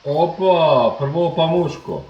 Опа, прво помушку.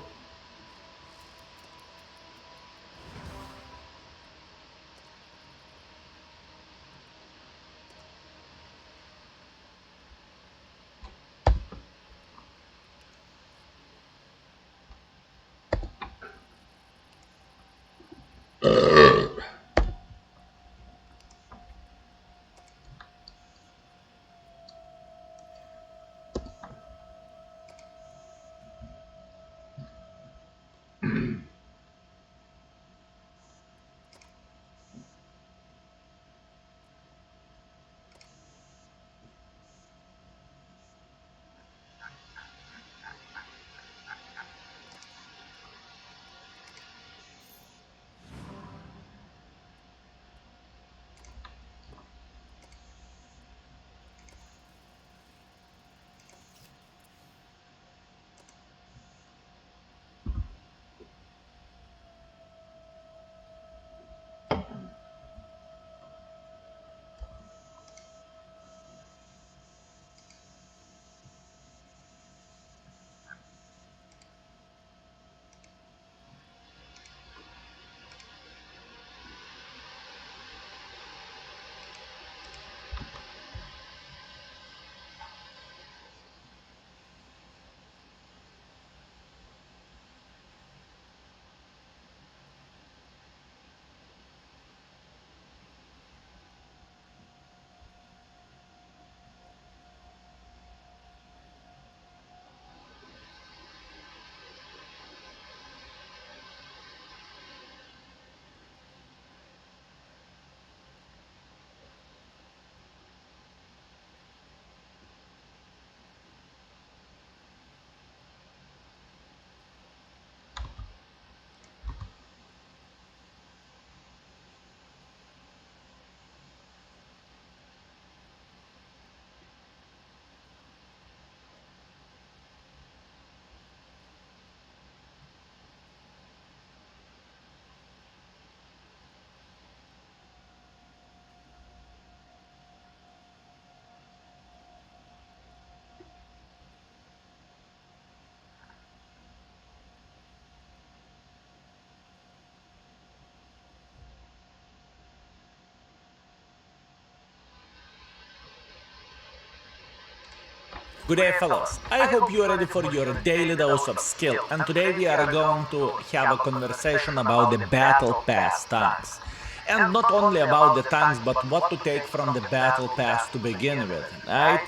Good day, fellows. I hope you are ready for your daily dose of skill, and today we are going to have a conversation about the Battle Pass tanks. And not only about the tanks, but what to take from the Battle Pass to begin with, right?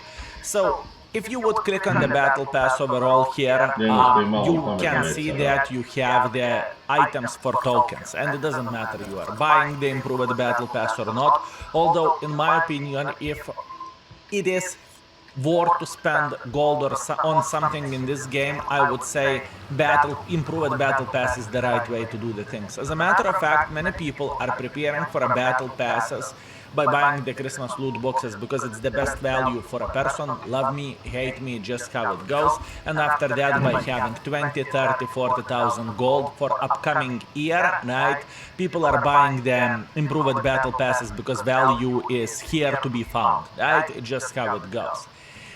So, if you would click on the Battle Pass overall here, you can see that you have the items for tokens, and it doesn't matter you are buying the improved Battle Pass or not, although in my opinion, if it is worth to spend gold or on something in this game, I would say improved battle pass is the right way to do the things. As a matter of fact, many people are preparing for a battle passes by buying the Christmas loot boxes because it's the best value for a person. Love me, hate me, just how it goes. And after that, by having 20, 30, 40,000 gold for upcoming year, right? People are buying the improved battle passes because value is here to be found, right? Just how it goes.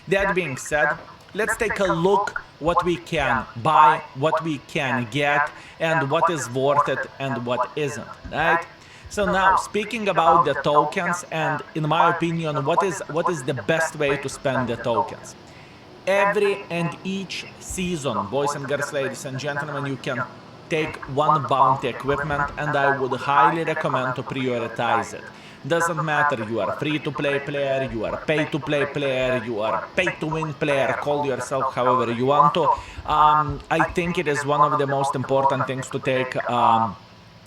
That being said, let's take a look what we can buy, what we can get, and what is worth it and what isn't, right? So now, speaking about the tokens, and in my opinion, what is the best way to spend the tokens? Every and each season, boys and girls, ladies and gentlemen, you can take one bounty equipment, and I would highly recommend to prioritize it. Doesn't matter, you are free-to-play player, you are pay-to-play player, you are pay-to-win player, call yourself however you want to. I think it is one of the most important things to take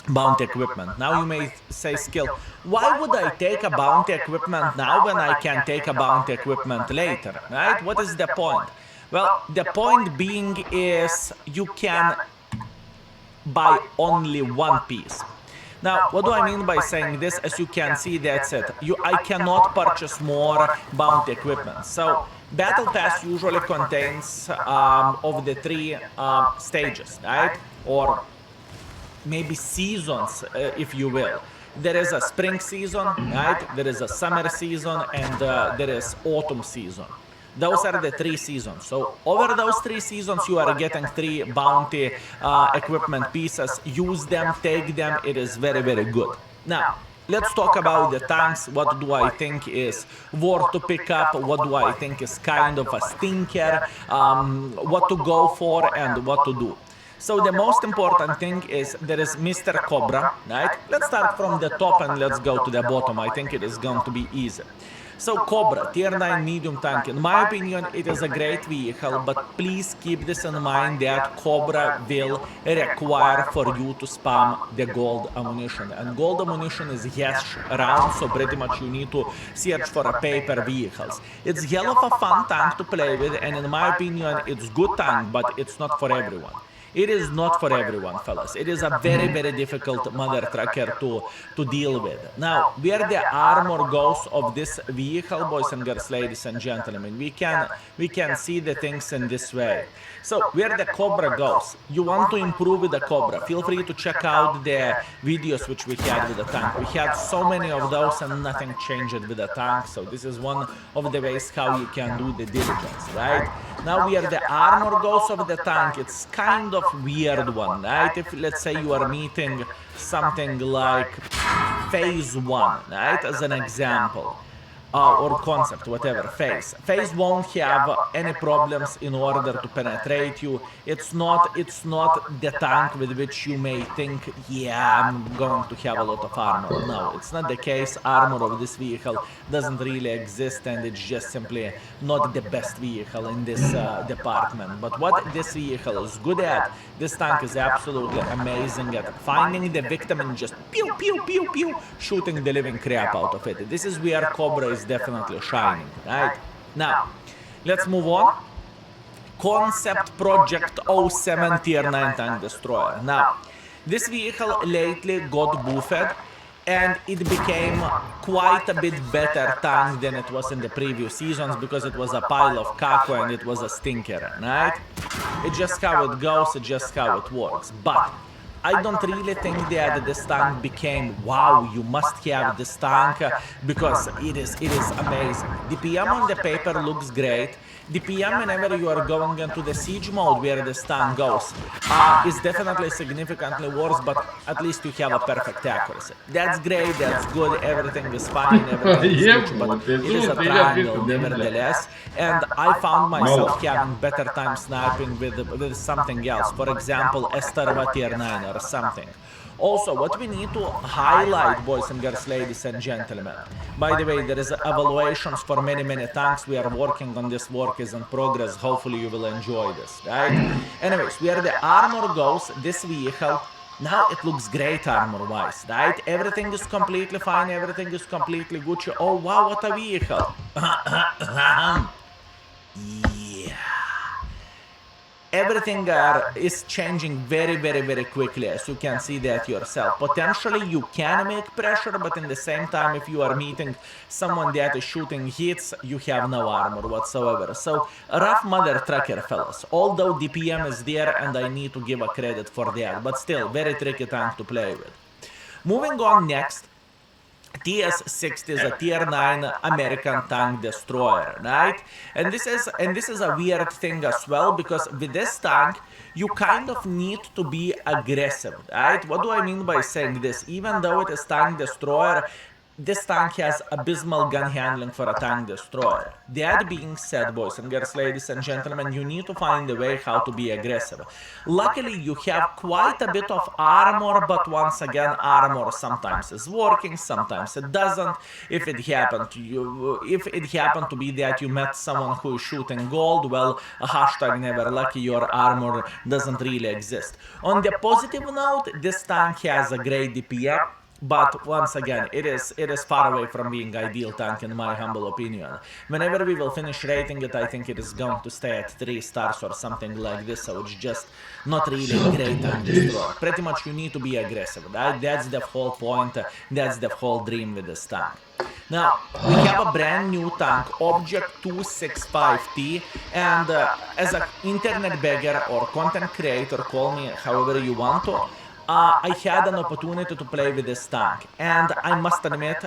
bounty equipment. Now you may say, Skill, why would I take a bounty equipment now when I can take a bounty equipment later, right? What is the point? Well, the point being is you can buy only one piece. Now, what do I mean by saying this? As you can see, that's it. I cannot purchase more bounty equipment. So, Battle Pass usually contains of the three stages, right? Or maybe seasons, if you will. There is a spring season, right? There is a summer season, and there is autumn season. Those are the 3 seasons. So over those 3 seasons, you are getting 3 bounty equipment pieces. Use them, take them. It is very, very good. Now, let's talk about the tanks. What do I think is worth to pick up? What do I think is kind of a stinker? What to go for and what to do. So the most important thing is there is Mr. Cobra, right? Let's start from the top and let's go to the bottom. I think it is going to be easy. So Cobra, tier 9 medium tank. In my opinion, it is a great vehicle, but please keep this in mind that Cobra will require for you to spam the gold ammunition. And gold ammunition is hash around, so pretty much you need to search for a paper vehicles. It's hell of a fun tank to play with, and in my opinion, it's good tank, but it's not for everyone. It is not for everyone, fellas. It is a very, very difficult mother trucker to deal with. Now, where the armor goes of this vehicle, boys and girls, ladies and gentlemen, we can see the things in this way. So, where the Cobra goes, you want to improve with the Cobra. Feel free to check out the videos which we had with the tank. We had so many of those and nothing changed with the tank. So, this is one of the ways how you can do the diligence, right? Now, where the armor goes of the tank, it's kind of weird one, right? If let's say you are meeting something like phase 1, right, as an example, or concept, whatever, phase won't have any problems in order to penetrate you. It's not the tank with which you may think, yeah, I'm going to have a lot of armor. No, it's not the case. Armor of this vehicle doesn't really exist, and it's just simply not the best vehicle in this department. But what this vehicle is good at, this tank is absolutely amazing at finding the victim and just pew, pew, pew, pew, shooting the living crap out of it. This is where Cobra is definitely shining, right? Now, let's move on. Concept Project 07 Tier 9 Tank Destroyer. Now, this vehicle lately got buffed, and it became quite a bit better tank than it was in the previous seasons because it was a pile of caco and it was a stinker, right? It's just how it goes, it's just how it works. But I don't really think that this tank became, wow, you must have this tank because it is amazing. The PM on the paper looks great. The PM whenever you are going into the siege mode where this tank goes is definitely significantly worse, but at least you have a perfect accuracy. That's great, that's good, everything is fine, everything is good, but it is a triangle nevertheless. And I found myself having better time sniping with something else, for example, Estarva Tier 9 or something. Also, what we need to highlight, boys and girls, ladies and gentlemen, by the way, there is evaluations for many tanks. We are working on this, work is in progress. Hopefully you will enjoy this, right? Anyways, where the armor goes, this vehicle, now it looks great armor-wise, right? Everything is completely fine, everything is completely Gucci. Oh, wow, what a vehicle. Yeah. Everything is changing very quickly, as you can see that yourself. Potentially you can make pressure, but in the same time, if you are meeting someone that is shooting hits, you have no armor whatsoever. So, rough mother trucker, fellas. Although DPM is there, and I need to give a credit for that, but still, very tricky tank to play with. Moving on next. TS-60 is a Tier 9 American Tank Destroyer, right? And this is a weird thing as well, because with this tank, you kind of need to be aggressive, right? What do I mean by saying this? Even though it is Tank Destroyer, this tank has abysmal gun handling for a tank destroyer. That being said, boys and girls, ladies and gentlemen, you need to find a way how to be aggressive. Luckily, you have quite a bit of armor, but once again, armor sometimes is working, sometimes it doesn't. If it happened to be that you met someone who is shooting gold, well, a hashtag never lucky, your armor doesn't really exist. On the positive note, this tank has a great DPM. But once again, it is far away from being ideal tank in my humble opinion. Whenever we will finish rating it, I think it is going to stay at 3 stars or something like this, so it's just not really a great tank destroyer. Pretty much you need to be aggressive, right? That's the whole point, that's the whole dream with this tank. Now, we have a brand new tank, Object 265T, and as an internet beggar or content creator, call me however you want to, I had an opportunity to play with this tank, and I must admit,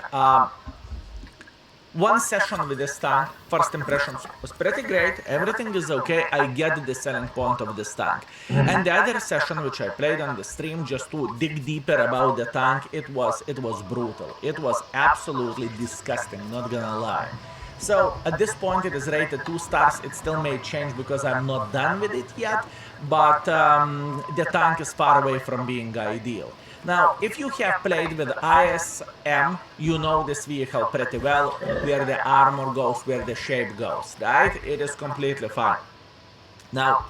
One session with this tank, first impressions was pretty great, everything is okay, I get the selling point of this tank. And the other session which I played on the stream just to dig deeper about the tank, it was brutal. It was absolutely disgusting, not gonna lie. So at this point it is rated 2 stars, it still may change because I'm not done with it yet, but the tank is far away from being ideal. Now, if you have played with ISM, you know this vehicle pretty well, where the armor goes, where the shape goes, right? It is completely fine. Now,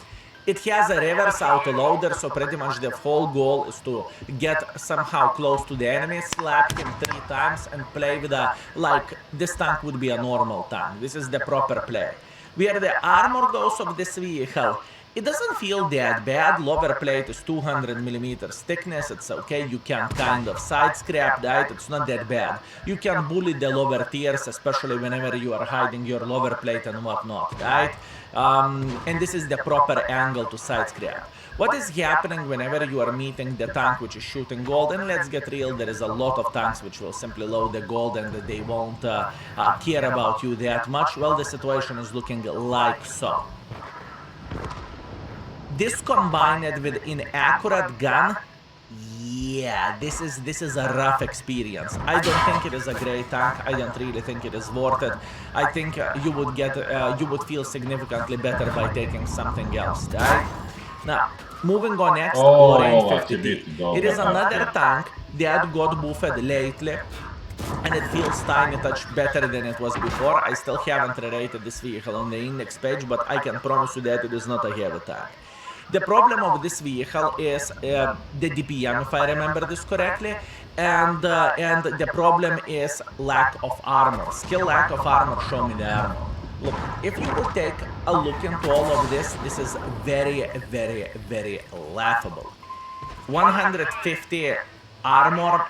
it has a reverse autoloader, so pretty much the whole goal is to get somehow close to the enemy, slap him 3 times, and play with a, like, this tank would be a normal tank. This is the proper play. Where the armor goes of this vehicle, it doesn't feel that bad. Lower plate is 200mm thickness, it's okay, you can kind of side scrap, right? It's not that bad. You can bully the lower tiers, especially whenever you are hiding your lower plate and whatnot, right? And this is the proper angle to side scrap. What is happening whenever you are meeting the tank which is shooting gold? And let's get real, there is a lot of tanks which will simply load the gold and they won't care about you that much. Well, the situation is looking like so. This combined with inaccurate gun, yeah, this is a rough experience. I don't think it is a great tank. I don't really think it is worth it. I think you would feel significantly better by taking something else, right? Now, moving on next, Lorraine 50T. It is another tank that got buffed lately, and it feels tiny touch better than it was before. I still haven't rated this vehicle on the index page, but I can promise you that it is not a heavy tank. The problem of this vehicle is the DPM, if I remember this correctly, and the problem is lack of armor. Skill lack of armor, show me the armor. Look, if you will take a look into all of this, this is very, very, very laughable. 150 armor,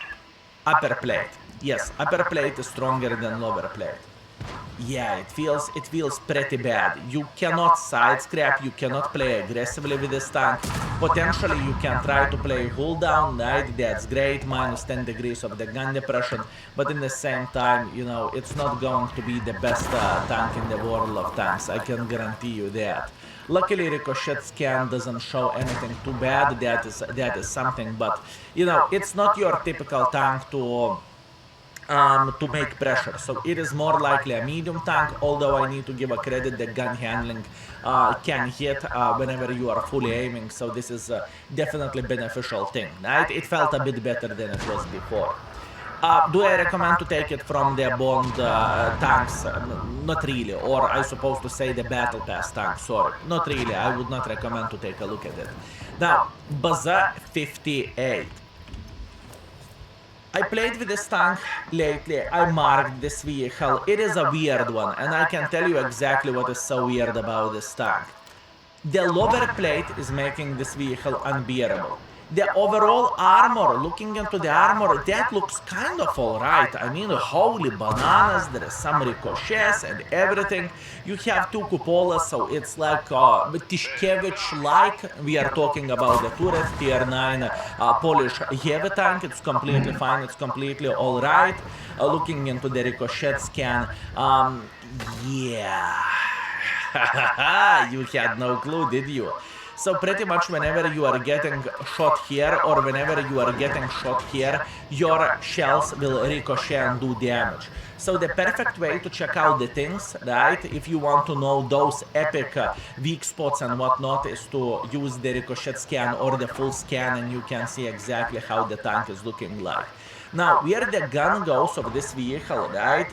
upper plate. Yes, upper plate is stronger than lower plate. Yeah, it feels pretty bad. You cannot side scrap, you cannot play aggressively with this tank. Potentially you can try to play hull down, right? That's great, minus 10 degrees of the gun depression, but in the same time, you know, it's not going to be the best tank in the world of tanks, I can guarantee you that. Luckily, Ricochet scan doesn't show anything too bad, that is something, but, you know, it's not your typical tank to make pressure, so it is more likely a medium tank, although I need to give a credit that gun handling can hit whenever you are fully aiming, so this is definitely beneficial thing, right? It felt a bit better than it was before. Do I recommend to take it from the Bond tanks? Not really, or I supposed to say the Battle Pass tanks, sorry. Not really, I would not recommend to take a look at it. Now, Baza 58. I played with this tank lately, I marked this vehicle, it is a weird one, and I can tell you exactly what is so weird about this tank. The lower plate is making this vehicle unbearable. The overall armor, looking into the armor, that looks kind of alright. I mean, holy bananas, there is some ricochets and everything. You have 2 cupolas, so it's like Tishkevich-like. We are talking about the turret, tier 9 Polish heavy tank. It's completely fine, it's completely alright. Looking into the ricochet scan, yeah. You had no clue, did you? So pretty much whenever you are getting shot here or whenever you are getting shot here, your shells will ricochet and do damage. So the perfect way to check out the things, right, if you want to know those epic weak spots and whatnot, is to use the ricochet scan or the full scan, and you can see exactly how the tank is looking like. Now, where the gun goes of this vehicle, right,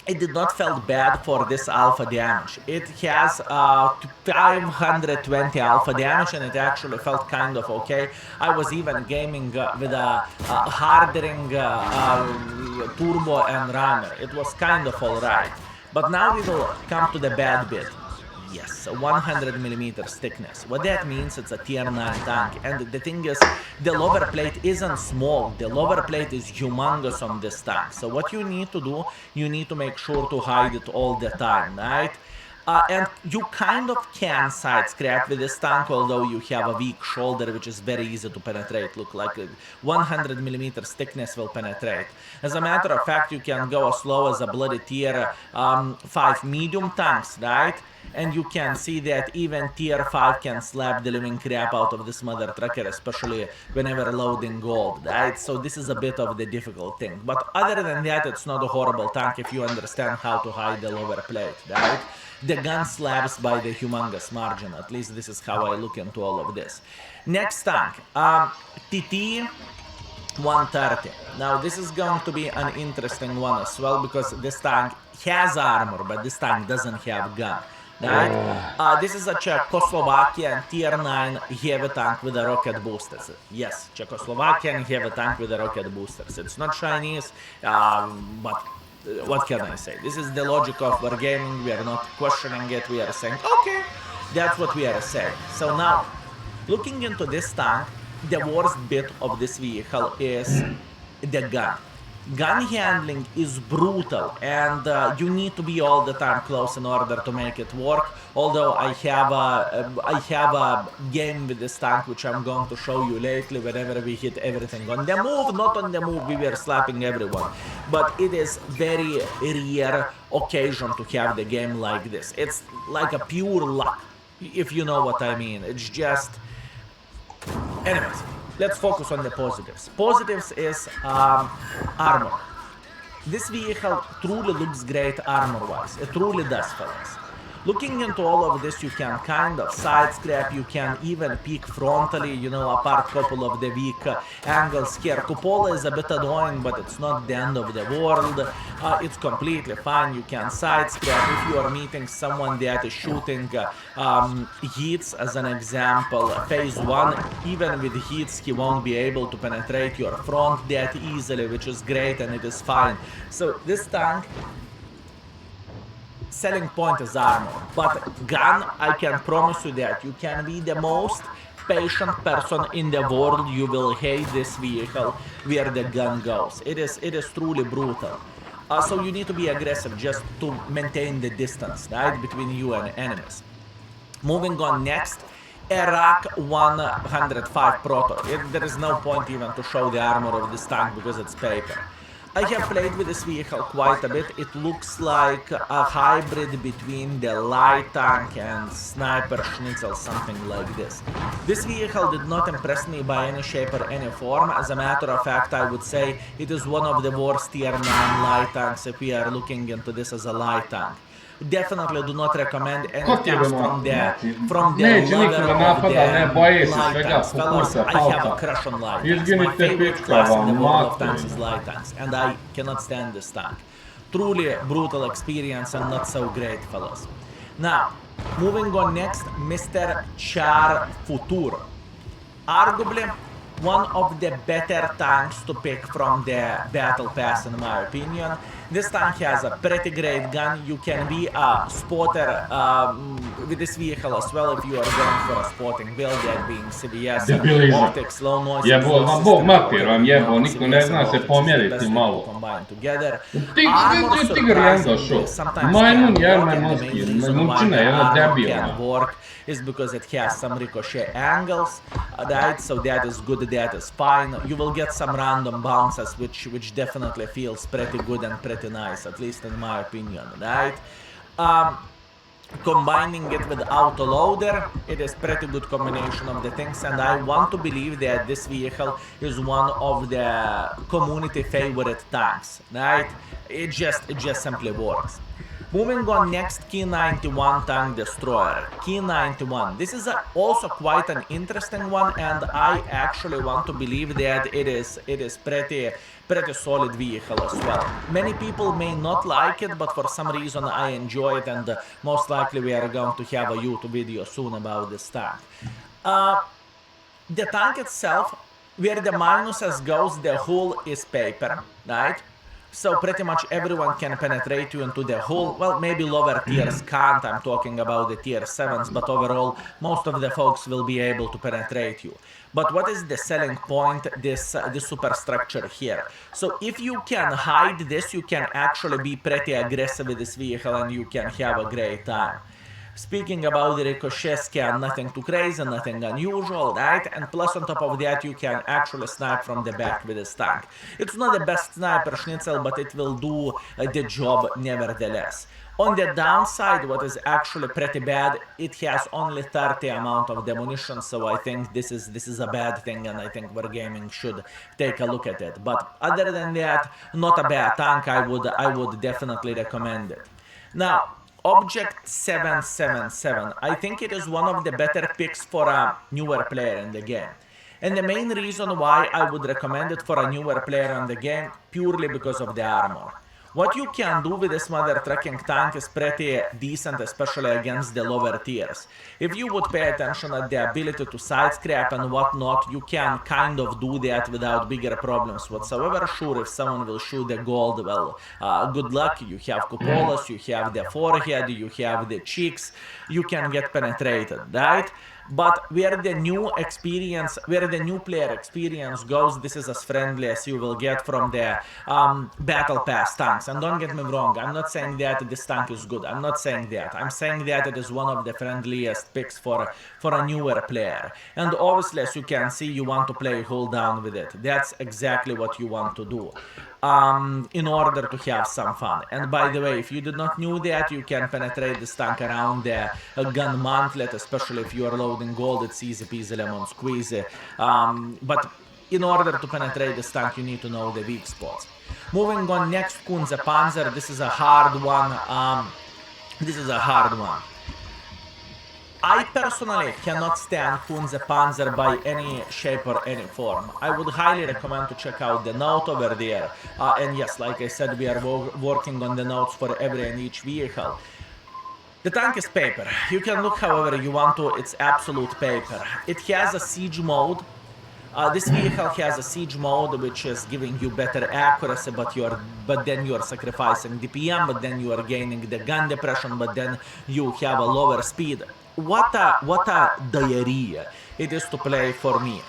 it did not felt bad for this alpha damage. It has 520 alpha damage, and it actually felt kind of okay. I was even gaming with a hardening turbo and rammer. It was kind of alright. But now we will come to the bad bit. Yes, 100mm thickness. What that means, it's a tier 9 tank, and the thing is, the lower plate isn't small, the lower plate is humongous on this tank. So what you need to do, you need to make sure to hide it all the time, right? And you kind of can side scrap with this tank, although you have a weak shoulder, which is very easy to penetrate. Look, like 100 millimeters thickness will penetrate. As a matter of fact, you can go as low as a bloody tier 5 medium tanks, right? And you can see that even tier 5 can slap the living crap out of this mother trucker, especially whenever loading gold, right? So this is a bit of the difficult thing. But other than that, it's not a horrible tank if you understand how to hide the lower plate, right? The gun slaps by the humongous margin. At least this is how I look into all of this. Next tank, TT 130. Now this is going to be an interesting one as well, because this tank has armor, but this tank doesn't have gun. Right? This is a Czechoslovakian tier 9 heavy tank with a rocket boosters. Yes, Czechoslovakian heavy tank with a rocket boosters. It's not Chinese, but what can I say? This is the logic of wargaming. We are not questioning it. We are saying, okay, that's what we are saying. So now, looking into this tank, the worst bit of this vehicle is the gun. Gun handling is brutal, and you need to be all the time close in order to make it work. Although I have a game with this tank which I'm going to show you lately. Whenever we hit everything on the move, not on the move, we were slapping everyone. But it is very rare occasion to have the game like this. It's like a pure luck, if you know what I mean. It's just... Anyways, let's focus on the positives. Positives is armor. This vehicle truly looks great armor-wise. It truly does, fellas. Looking into all of this, you can kind of side scrap, you can even peek frontally, you know, apart couple of the weak angles here. Cupola is a bit annoying, but it's not the end of the world. It's completely fine. You can side scrap if you are meeting someone that is shooting heats, as an example. Phase 1, even with heats, he won't be able to penetrate your front that easily, which is great, and it is fine. So this tank, selling point is armor, but gun, I can promise you that you can be the most patient person in the world, you will hate this vehicle where the gun goes. It is truly brutal. So you need to be aggressive just to maintain the distance, right, between you and enemies. Moving on next, Iraq 105 Proto. There is no point even to show the armor of this tank because it's paper. I have played with this vehicle quite a bit. It looks like a hybrid between the light tank and sniper schnitzel, something like this. This vehicle did not impress me by any shape or any form. As a matter of fact, I would say it is one of the worst tier 9 light tanks if we are looking into this as a light tank. Definitely do not recommend any tanks from the level of the light tanks. Fellas, I have a crush on light tanks. My favorite class in the world of tanks is light tanks, and I cannot stand this tank. Truly brutal experience and not so great, fellas. Now, moving on next, Mr. Char Futur. Arguably one of the better tanks to pick from the battle pass, in my opinion. This tank has a pretty great gun. You can be a spotter with this vehicle as well if you are going for a spotting build, that being CBS, optics, low noise. Jebo, ma Bog mater vam jebo, niko ne zna se pomjeriti malo. Tigar jedan došao. Majmun jermenonski, majmunčina jedna debilna. Is because it has some ricochet angles, right? So that is good, that is fine. You will get some random bounces, which definitely feels pretty good and pretty nice, at least in my opinion, right? Combining it with autoloader, it is pretty good combination of the things, and I want to believe that this vehicle is one of the community favorite tanks, right? It just simply works. Moving on next, Key 91 Tank Destroyer. Key 91. This is also quite an interesting one, and I actually want to believe that it is pretty solid vehicle as well. Many people may not like it, but for some reason I enjoy it, and most likely we are going to have a YouTube video soon about this tank. The tank itself, where the minuses goes, the hull is paper, right? So pretty much everyone can penetrate you into the hull. Well, maybe lower tiers can't, I'm talking about the tier 7s, but overall, most of the folks will be able to penetrate you. But what is the selling point, this superstructure here? So if you can hide this, you can actually be pretty aggressive with this vehicle and you can have a great time. Speaking about the ricochet scan, nothing too crazy, nothing unusual, right? And plus on top of that, you can actually snipe from the back with this tank. It's not the best sniper schnitzel, but it will do the job nevertheless. On the downside, what is actually pretty bad, it has only 30 amount of ammunition, so I think this is a bad thing, and I think Wargaming should take a look at it. But other than that, not a bad tank. I would definitely recommend it. Now, Object 777, I think it is one of the better picks for a newer player in the game. And the main reason why I would recommend it for a newer player in the game, purely because of the armor. What you can do with this mother trucking tank is pretty decent, especially against the lower tiers. If you would pay attention at the ability to side scrap and whatnot, you can kind of do that without bigger problems whatsoever. Sure, if someone will shoot the gold, well, good luck. You have cupolas, you have the forehead, you have the cheeks, you can get penetrated, right? But where the new player experience goes, this is as friendly as you will get from the battle pass tanks. And don't get me wrong, I'm not saying that this tank is good. I'm not saying that. I'm saying that it is one of the friendliest picks for a newer player. And obviously, as you can see, you want to play hold down with it. That's exactly what you want to do. In order to have some fun. And by the way, if you did not know that, you can penetrate this tank around the gun mantlet, especially if you are loading gold. It's easy peasy lemon squeezy. But in order to penetrate this tank, you need to know the weak spots. Moving on, next, Kunze Panzer. This is a hard one. I personally cannot stand Kunze Panzer by any shape or any form. I would highly recommend to check out the note over there. And yes, like I said, we are working on the notes for every and each vehicle. The tank is paper. You can look however you want to, it's absolute paper. It has a siege mode. This vehicle has a siege mode, which is giving you better accuracy, but then you are sacrificing DPM, but then you are gaining the gun depression, but then you have a lower speed. What a diarrhea it is to play for me.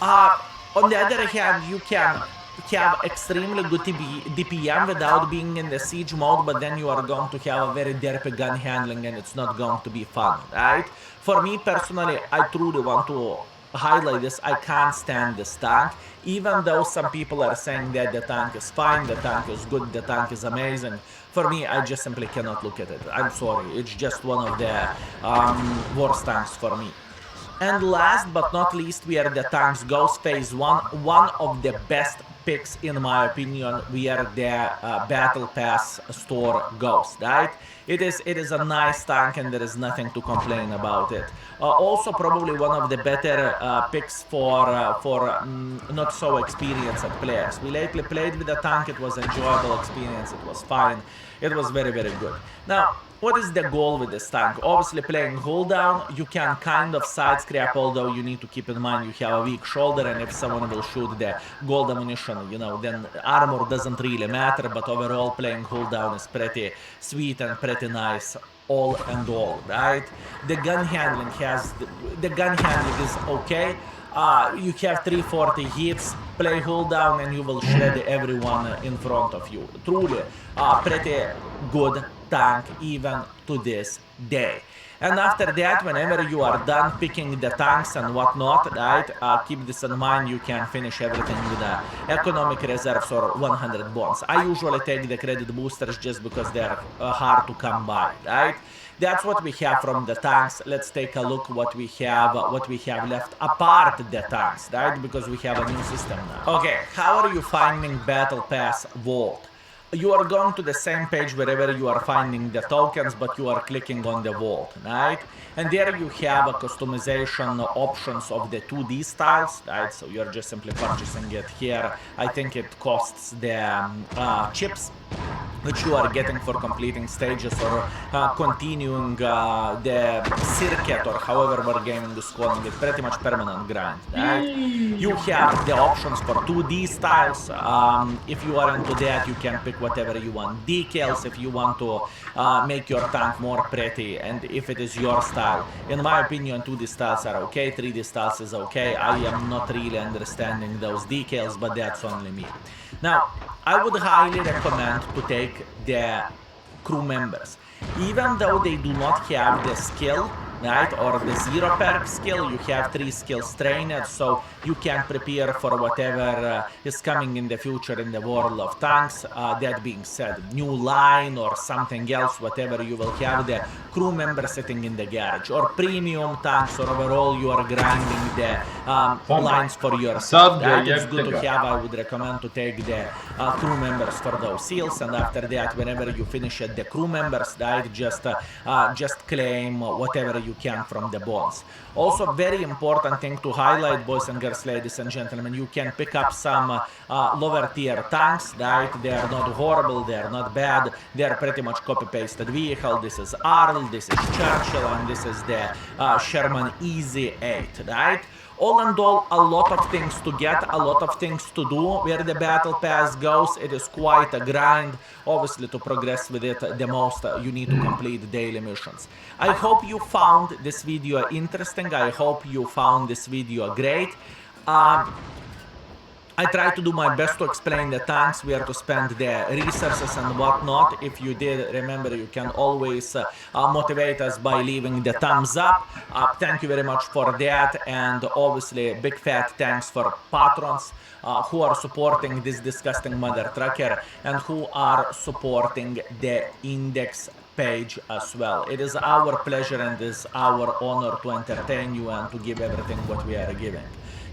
On the other hand, you can have extremely good DPM without being in the siege mode, but then you are going to have a very derpy gun handling and it's not going to be fun, right? For me personally, I truly want to highlight this. I can't stand this tank, even though some people are saying that the tank is fine, the tank is good, the tank is amazing. For me, I just simply cannot look at it. I'm sorry, it's just one of the worst tanks for me. And last but not least, we are the tanks Ghost Phase 1, one of the best picks in my opinion, where the Battle Pass store goes, right? It is a nice tank and there is nothing to complain about it. Also probably one of the better picks for not so experienced players. We lately played with the tank, it was enjoyable experience, it was fine, it was very, very good. Now, what is the goal with this tank? Obviously playing hold down, you can kind of side scrap, although you need to keep in mind you have a weak shoulder, and if someone will shoot the gold ammunition, you know, then armor doesn't really matter, but overall playing hold down is pretty sweet and pretty nice all and all, right? The gun handling is okay. You have 340 hits, play hold down and you will shred everyone in front of you. Truly pretty good tank even to this day. And after that, whenever you are done picking the tanks and whatnot, right, keep this in mind, you can finish everything with economic reserves or 100 bonds. I usually take the credit boosters just because they are hard to come by, right? That's what we have from the tanks. Let's take a look what we have left apart the tanks, right? Because we have a new system now. Okay, how are you finding Battle Pass Vault? You are going to the same page wherever you are finding the tokens, but you are clicking on the vault, right? And there you have a customization options of the 2D styles, right? So you're just simply purchasing it here. I think it costs the chips. which you are getting for completing stages or continuing the circuit, or however wargaming is calling it, pretty much permanent grind, right? You have the options for 2D styles. If you are into that, you can pick whatever you want. Decals if you want to make your tank more pretty, and if it is your style. In my opinion, 2D styles are okay, 3D styles is okay. I am not really understanding those decals, but that's only me. Now, I would highly recommend to take the crew members. Even though they do not have the skill, right, or the 0 perk skill, you have 3 skills trained, so you can prepare for whatever is coming in the future in the world of tanks. That being said, new line or something else, whatever, you will have the crew member sitting in the garage, or premium tanks, or overall you are grinding the lines for yourself. That is good to have. I would recommend to take the crew members for those seals, and after that, whenever you finish at the crew members, right, just claim whatever you can from the bonds. Also, very important thing to highlight, boys and girls, ladies and gentlemen, you can pick up some lower tier tanks, right? They are not horrible, they are not bad, they are pretty much copy-pasted vehicle. This is Arl, this is Churchill, and this is the Sherman Easy 8, right? All in all, a lot of things to get, a lot of things to do. Where the battle pass goes, it is quite a grind. Obviously, to progress with it the most, you need to complete daily missions. I hope you found this video interesting. I hope you found this video great. I try to do my best to explain the tanks, where to spend the resources and whatnot. If you did, remember, you can always motivate us by leaving the thumbs up. Thank you very much for that, and obviously big fat thanks for patrons who are supporting this disgusting mother trucker and who are supporting the index page as well. It is our pleasure and it is our honor to entertain you and to give everything what we are giving.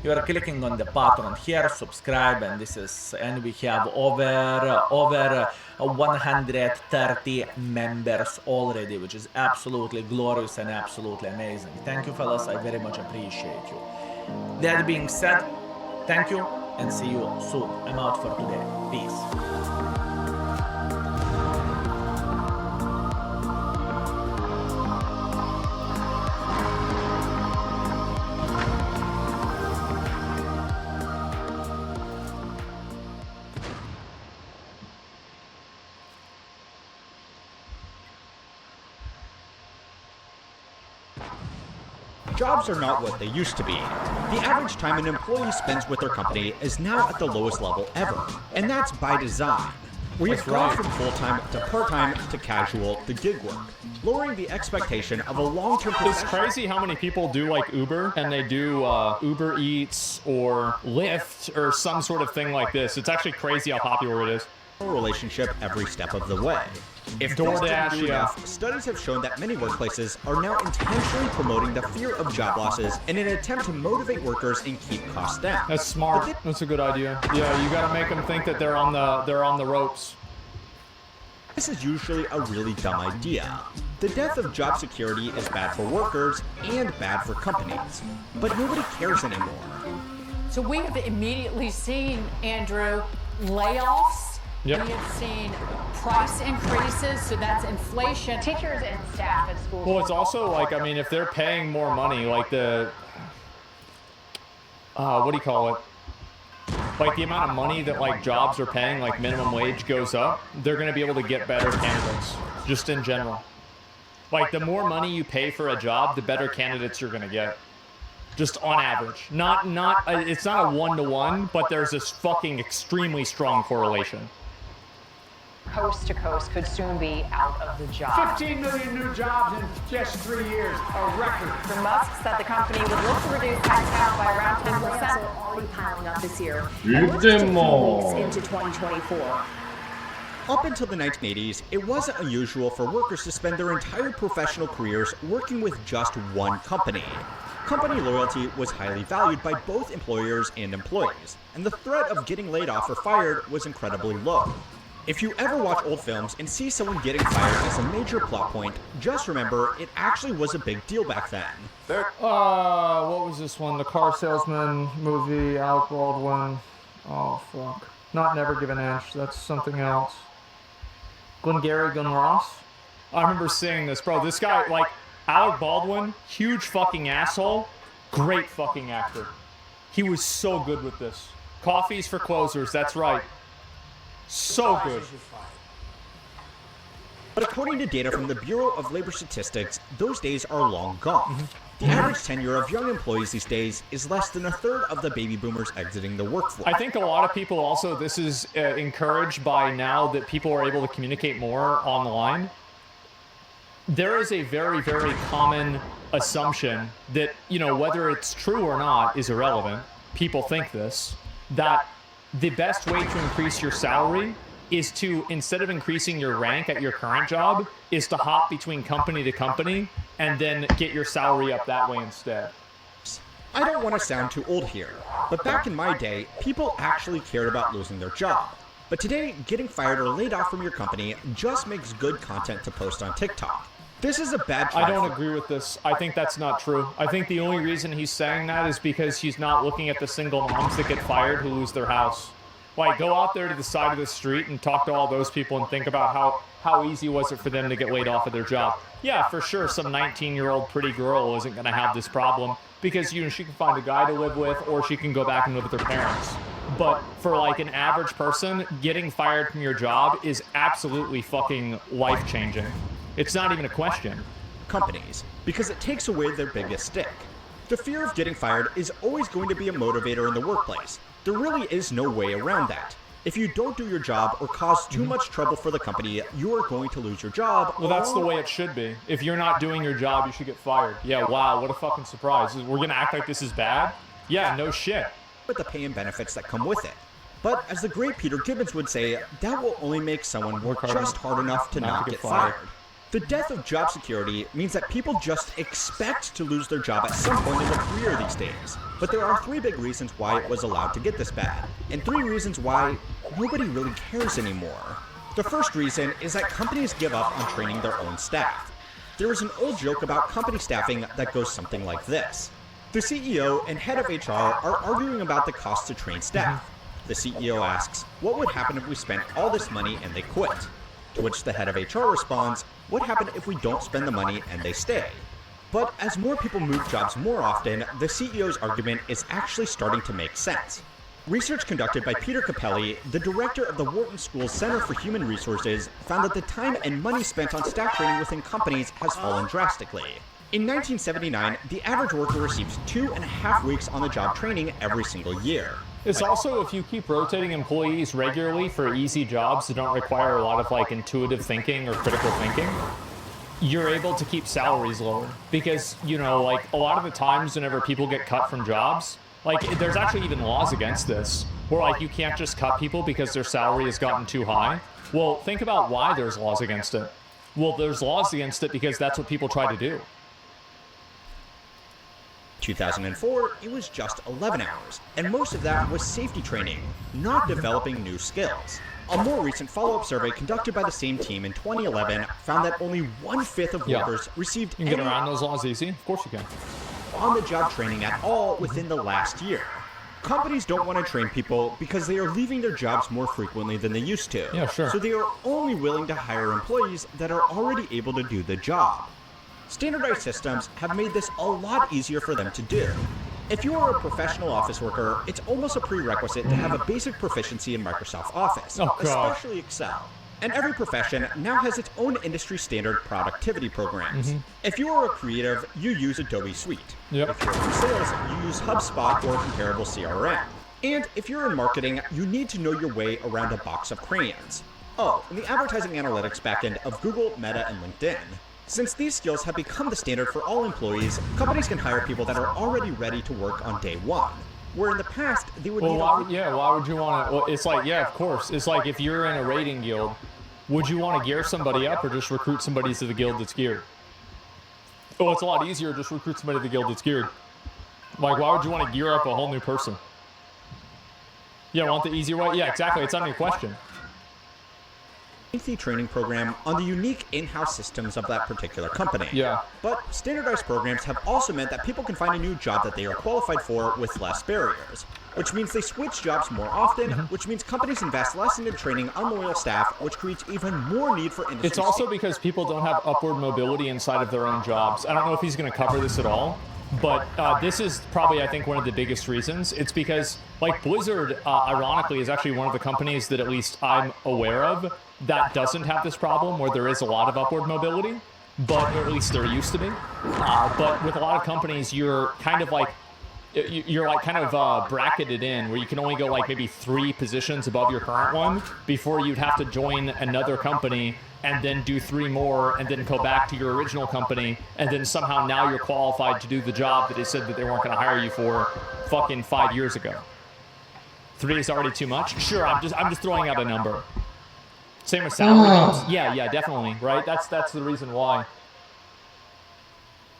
You are clicking on the button here, subscribe, and we have over 130 members already, which is absolutely glorious and absolutely amazing. Thank you, fellas. I very much appreciate you. That being said, thank you and see you soon. I'm out for today. Peace. Jobs are not what they used to be. The average time an employee spends with their company is now at the lowest level ever, and that's by design. We have gone from full-time to part-time to casual to gig work, lowering the expectation of a long-term profession. It's crazy how many people do like Uber, and they do Uber Eats or Lyft or some sort of thing like this. It's actually crazy how popular it is. Relationship every step of the way. If DoorDash, enough, studies have shown that many workplaces are now intentionally promoting the fear of job losses in an attempt to motivate workers and keep costs down. That's smart. That's a good idea. Yeah, you gotta make them think that they're on the ropes. This is usually a really dumb idea. The death of job security is bad for workers and bad for companies, but nobody cares anymore. So we have immediately seen, Andrew, layoffs. Yep. We have seen price increases, so that's inflation. Teachers and staff at schools. Well, it's also like, I mean, if they're paying more money, like the, what do you call it? Like the amount of money that like jobs are paying, like minimum wage goes up, they're going to be able to get better candidates, just in general. Like the more money you pay for a job, the better candidates you're going to get. Just on average. It's not a one-to-one, but there's this fucking extremely strong correlation. Coast to coast could soon be out of the job. 15 million new jobs in just 3 years, a record. Musk said the company would look to reduce headcount by around 10%. Layoffs are already piling up this year. And we're just 2 weeks into 2024. Up until the 1980s, it wasn't unusual for workers to spend their entire professional careers working with just one company. Company loyalty was highly valued by both employers and employees, and the threat of getting laid off or fired was incredibly low. If you ever watch old films and see someone getting fired as a major plot point, just remember it actually was a big deal back then. What was this one? The car salesman movie, Alec Baldwin. Oh, fuck. Not Never Give an Inch. That's something else. Glengarry Glen Ross. I remember seeing this, bro. This guy, like, Alec Baldwin, huge fucking asshole, great fucking actor. He was so good with this. Coffees for closers, that's right. So good. But according to data from the Bureau of Labor Statistics, those days are long gone. The average tenure of young employees these days is less than a third of the baby boomers exiting the workforce. I think a lot of people also, this is encouraged by now that people are able to communicate more online. There is a very, very common assumption that, you know, whether it's true or not is irrelevant. People think this, that the best way to increase your salary is to, instead of increasing your rank at your current job, is to hop between company to company and then get your salary up that way instead. I don't want to sound too old here, but back in my day, people actually cared about losing their job. But today, getting fired or laid off from your company just makes good content to post on TikTok. This is a bad try. I don't agree with this. I think that's not true. I think the only reason he's saying that is because he's not looking at the single moms that get fired who lose their house. Like, go out there to the side of the street and talk to all those people and think about how easy was it for them to get laid off of their job. Yeah, for sure, some 19-year-old pretty girl isn't going to have this problem because, you know, she can find a guy to live with or she can go back and live with her parents. But for, like, an average person, getting fired from your job is absolutely fucking life-changing. It's not even a question. Companies, because it takes away their biggest stick. The fear of getting fired is always going to be a motivator in the workplace. There really is no way around that. If you don't do your job or cause too much trouble for the company, you are going to lose your job. Well, that's the way it should be. If you're not doing your job, you should get fired. Yeah, wow, what a fucking surprise. We're gonna act like this is bad? Yeah, no shit. With the pay and benefits that come with it. But as the great Peter Gibbons would say, that will only make someone work just hard enough to not get fired. The death of job security means that people just expect to lose their job at some point in their career these days. But there are 3 big reasons why it was allowed to get this bad, and 3 reasons why nobody really cares anymore. The first reason is that companies give up on training their own staff. There is an old joke about company staffing that goes something like this. The CEO and head of HR are arguing about the cost to train staff. The CEO asks, what would happen if we spent all this money and they quit? To which the head of HR responds, what happened if we don't spend the money and they stay? But as more people move jobs more often, the CEO's argument is actually starting to make sense. Research conducted by Peter Capelli, the director of the Wharton School's Center for Human Resources, found that the time and money spent on staff training within companies has fallen drastically. In 1979, the average worker receives 2.5 weeks on the job training every single year. It's also, if you keep rotating employees regularly for easy jobs that don't require a lot of like intuitive thinking or critical thinking, you're able to keep salaries lower. Because, you know, like a lot of the times whenever people get cut from jobs, like there's actually even laws against this, where like you can't just cut people because their salary has gotten too high. Well, think about why there's laws against it. Well, there's laws against it because that's what people try to do. 2004, it was just 11 hours, and most of that was safety training, not developing new skills. A more recent follow-up survey conducted by the same team in 2011 found that only 1/5 of workers received You can get around those laws easy? Of course you can. on-the-job training at all within the last year. Companies don't want to train people because they are leaving their jobs more frequently than they used to. Yeah, sure. So they are only willing to hire employees that are already able to do the job. Standardized systems have made this a lot easier for them to do. If you are a professional office worker, it's almost a prerequisite to have a basic proficiency in Microsoft Office, especially Excel. And every profession now has its own industry standard productivity programs. If you are a creative, you use Adobe Suite. If you're in sales, you use HubSpot or comparable CRM. And if you're in marketing, you need to know your way around a box of crayons. Oh, and the advertising analytics backend of Google, Meta, and LinkedIn. Since these skills have become the standard for all employees, companies can hire people that are already ready to work on day one. Where in the past, they would need why would you want to? Well, it's like, yeah, of course. It's like if you're in a raiding guild, would you want to gear somebody up or just recruit somebody to the guild that's geared? Oh, it's a lot easier to just recruit somebody to the guild that's geared. Like, why would you want to gear up a whole new person? Yeah, want the easy way? Yeah, exactly. It's not your question. lengthy training program on the unique in-house systems of that particular company. Yeah. But standardized programs have also meant that people can find a new job that they are qualified for with less barriers, which means they switch jobs more often, which means companies invest less into training unloyal staff, which creates even more need for industry. It's also because people don't have upward mobility inside of their own jobs. I don't know if he's going to cover this at all, but this is probably, I think, one of the biggest reasons. It's because, like, Blizzard, ironically, is actually one of the companies that at least I'm aware of that doesn't have this problem, where there is a lot of upward mobility, but or at least there used to be. But with a lot of companies, you're kind of like, bracketed in, where you can only go like maybe 3 positions above your current one before you'd have to join another company and then do 3 more and then go back to your original company, and then somehow now you're qualified to do the job that they said that they weren't going to hire you for fucking 5 years ago. 3 is already too much? Sure, I'm just throwing out a number. Same with salary jobs. Yeah, definitely, right? That's the reason why.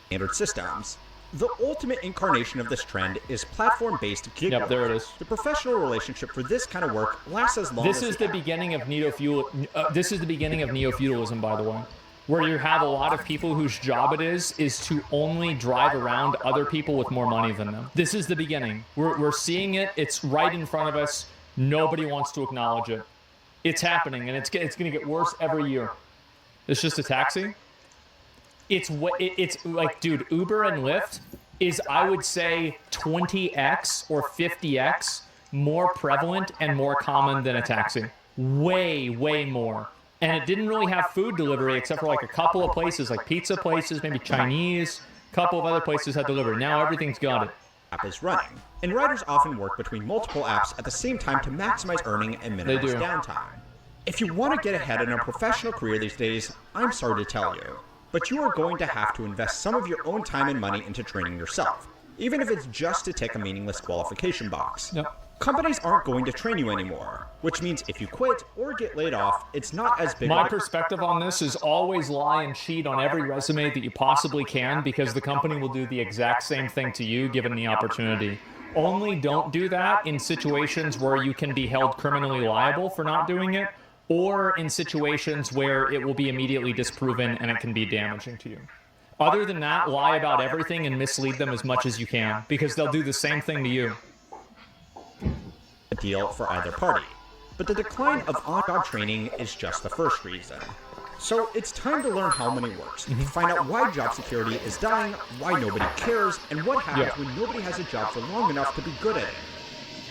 Standard systems. The ultimate incarnation of this trend is platform-based gig work. Yep, there it is. The professional relationship for this kind of work lasts as long as... This is the beginning of neo-feudalism, by the way, where you have a lot of people whose job it is to only drive around other people with more money than them. This is the beginning. We're seeing it. It's right in front of us. Nobody wants to acknowledge it. It's happening, and it's going to get worse every year. It's just a taxi. It's like, dude, Uber and Lyft is, I would say, 20x or 50x more prevalent and more common than a taxi. Way, way more. And it didn't really have food delivery except for like a couple of places, like pizza places, maybe Chinese, a couple of other places had delivery. Now everything's got it. App is running, and riders often work between multiple apps at the same time to maximize earning and minimize downtime. If you want to get ahead in a professional career these days, I'm sorry to tell you, but you are going to have to invest some of your own time and money into training yourself, even if it's just to tick a meaningless qualification box. Yep. Companies aren't going to train you anymore, which means if you quit or get laid off, it's not as big. My perspective on this is always lie and cheat on every resume that you possibly can, because the company will do the exact same thing to you given the opportunity. Only don't do that in situations where you can be held criminally liable for not doing it, or in situations where it will be immediately disproven and it can be damaging to you. Other than that, lie about everything and mislead them as much as you can, because they'll do the same thing to you. A deal for either party. But the decline of on-job training is just the first reason. So it's time to learn how money works, to find out why job security is dying, why nobody cares, and what happens when nobody has a job for long enough to be good at it.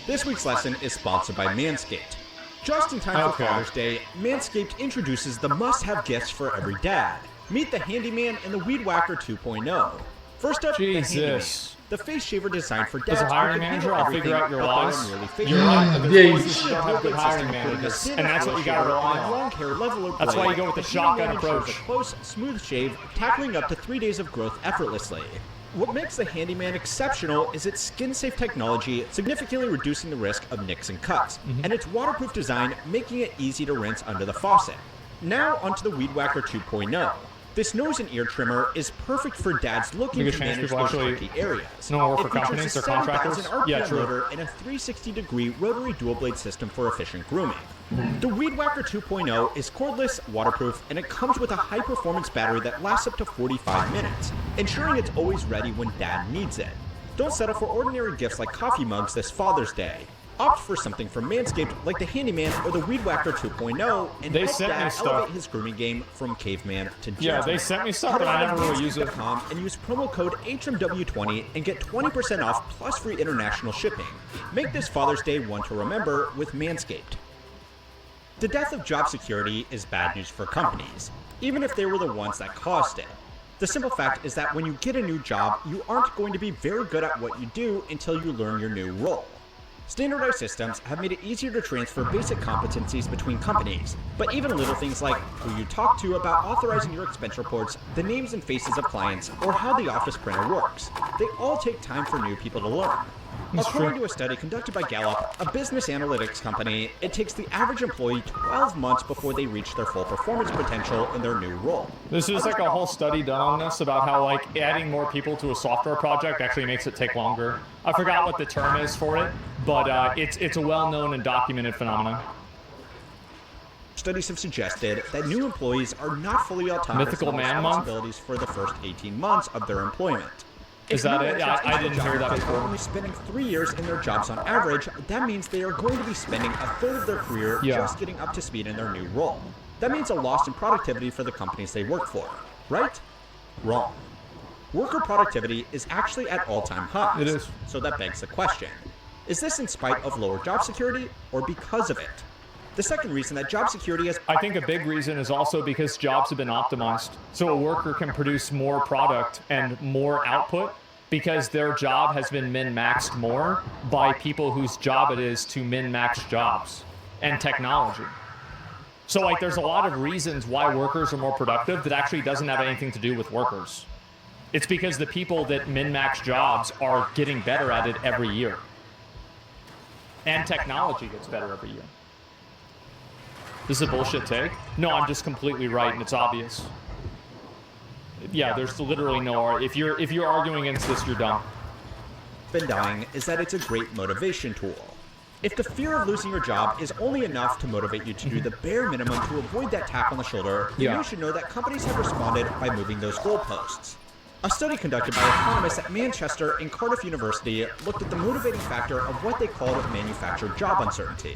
This week's lesson is sponsored by Manscaped. Just in time for Father's Day, Manscaped introduces the must-have gifts for every dad. Meet the Handyman and the Weed Whacker 2.0. First up, the Handyman, the face shaver designed for dads. As a hiring manager, I'll figure out your loss. You're right. There's don't have good hiring managers, and that's what you got to rely on. Long hair leveler that's why you go with the shotgun approach. A close, smooth shave, tackling up to 3 days of growth effortlessly. What makes the Handyman exceptional is its skin-safe technology, significantly reducing the risk of nicks and cuts, and its waterproof design, making it easy to rinse under the faucet. Now onto the Weed Whacker 2.0. This nose and ear trimmer is perfect for dads looking to manage those tricky areas. No work for companies or contractors? Yeah, true. Motor and a 360-degree rotary dual-blade system for efficient grooming. The Weed Whacker 2.0 is cordless, waterproof, and it comes with a high-performance battery that lasts up to 45 minutes, ensuring it's always ready when dad needs it. Don't settle for ordinary gifts like coffee mugs this Father's Day. Opt for something from Manscaped like the Handyman or the Weed Whacker 2.0 and help dad elevate his grooming game from caveman to gentleman. Yeah, they sent me stuff, but I never really use it. And use promo code HMW20 and get 20% off plus free international shipping. Make this Father's Day one to remember with Manscaped. The death of job security is bad news for companies, even if they were the ones that caused it. The simple fact is that when you get a new job, you aren't going to be very good at what you do until you learn your new role. Standardized systems have made it easier to transfer basic competencies between companies, but even little things like who you talk to about authorizing your expense reports, the names and faces of clients, or how the office printer works, they all take time for new people to learn. According to a study conducted by Gallup, a business analytics company, it takes the average employee 12 months before they reach their full performance potential in their new role. This is like a whole study done on this about how like adding more people to a software project actually makes it take longer. I forgot what the term is for it, but it's a well-known and documented phenomenon. Studies have suggested that new employees are not fully autonomous Mythical in Man responsibilities for the first 18 months of their employment. Is that it? Yeah, I didn't hear that before. Only spending 3 years in their jobs on average, that means they are going to be spending a third of their career just getting up to speed in their new role. That means a loss in productivity for the companies they work for, right? Wrong. Worker productivity is actually at all-time highs. It is. So that begs the question, is this in spite of lower job security or because of it? The second reason that job security is... I think a big reason is also because jobs have been optimized. So a worker can produce more product and more output because their job has been min-maxed more by people whose job it is to min-max jobs and technology. So like there's a lot of reasons why workers are more productive that actually doesn't have anything to do with workers. It's because the people that min-max jobs are getting better at it every year. And technology gets better every year. This is a bullshit take? No, I'm just completely right, and it's obvious. Yeah, there's literally no... If you're arguing against this, you're dumb. ...been dying is that it's a great motivation tool. If the fear of losing your job is only enough to motivate you to do the bare minimum to avoid that tap on the shoulder, then you should know that companies have responded by moving those goalposts. A study conducted by economists at Manchester and Cardiff University looked at the motivating factor of what they called manufactured job uncertainty.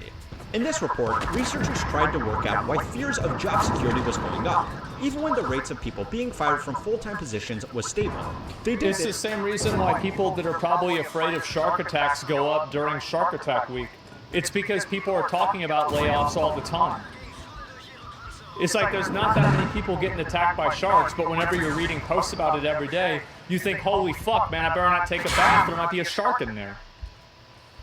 In this report, researchers tried to work out why fears of job security was going up, even when the rates of people being fired from full-time positions was stable. It's the same reason why people that are probably afraid of shark attacks go up during Shark Attack Week. It's because people are talking about layoffs all the time. It's like there's not that many people getting attacked by sharks, but whenever you're reading posts about it every day, you think, holy fuck, man, I better not take a bath, there might be a shark in there.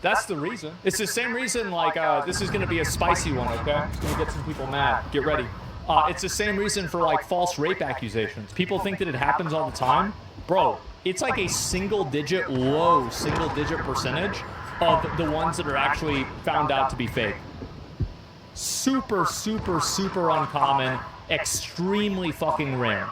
That's the reason. It's the same reason, like, this is going to be a spicy one, okay? It's going to get some people mad. Get ready. It's the same reason for, like, false rape accusations. People think that it happens all the time. Bro, it's like a single-digit, low single-digit percentage of the ones that are actually found out to be fake. Super, super, super uncommon, extremely fucking rare.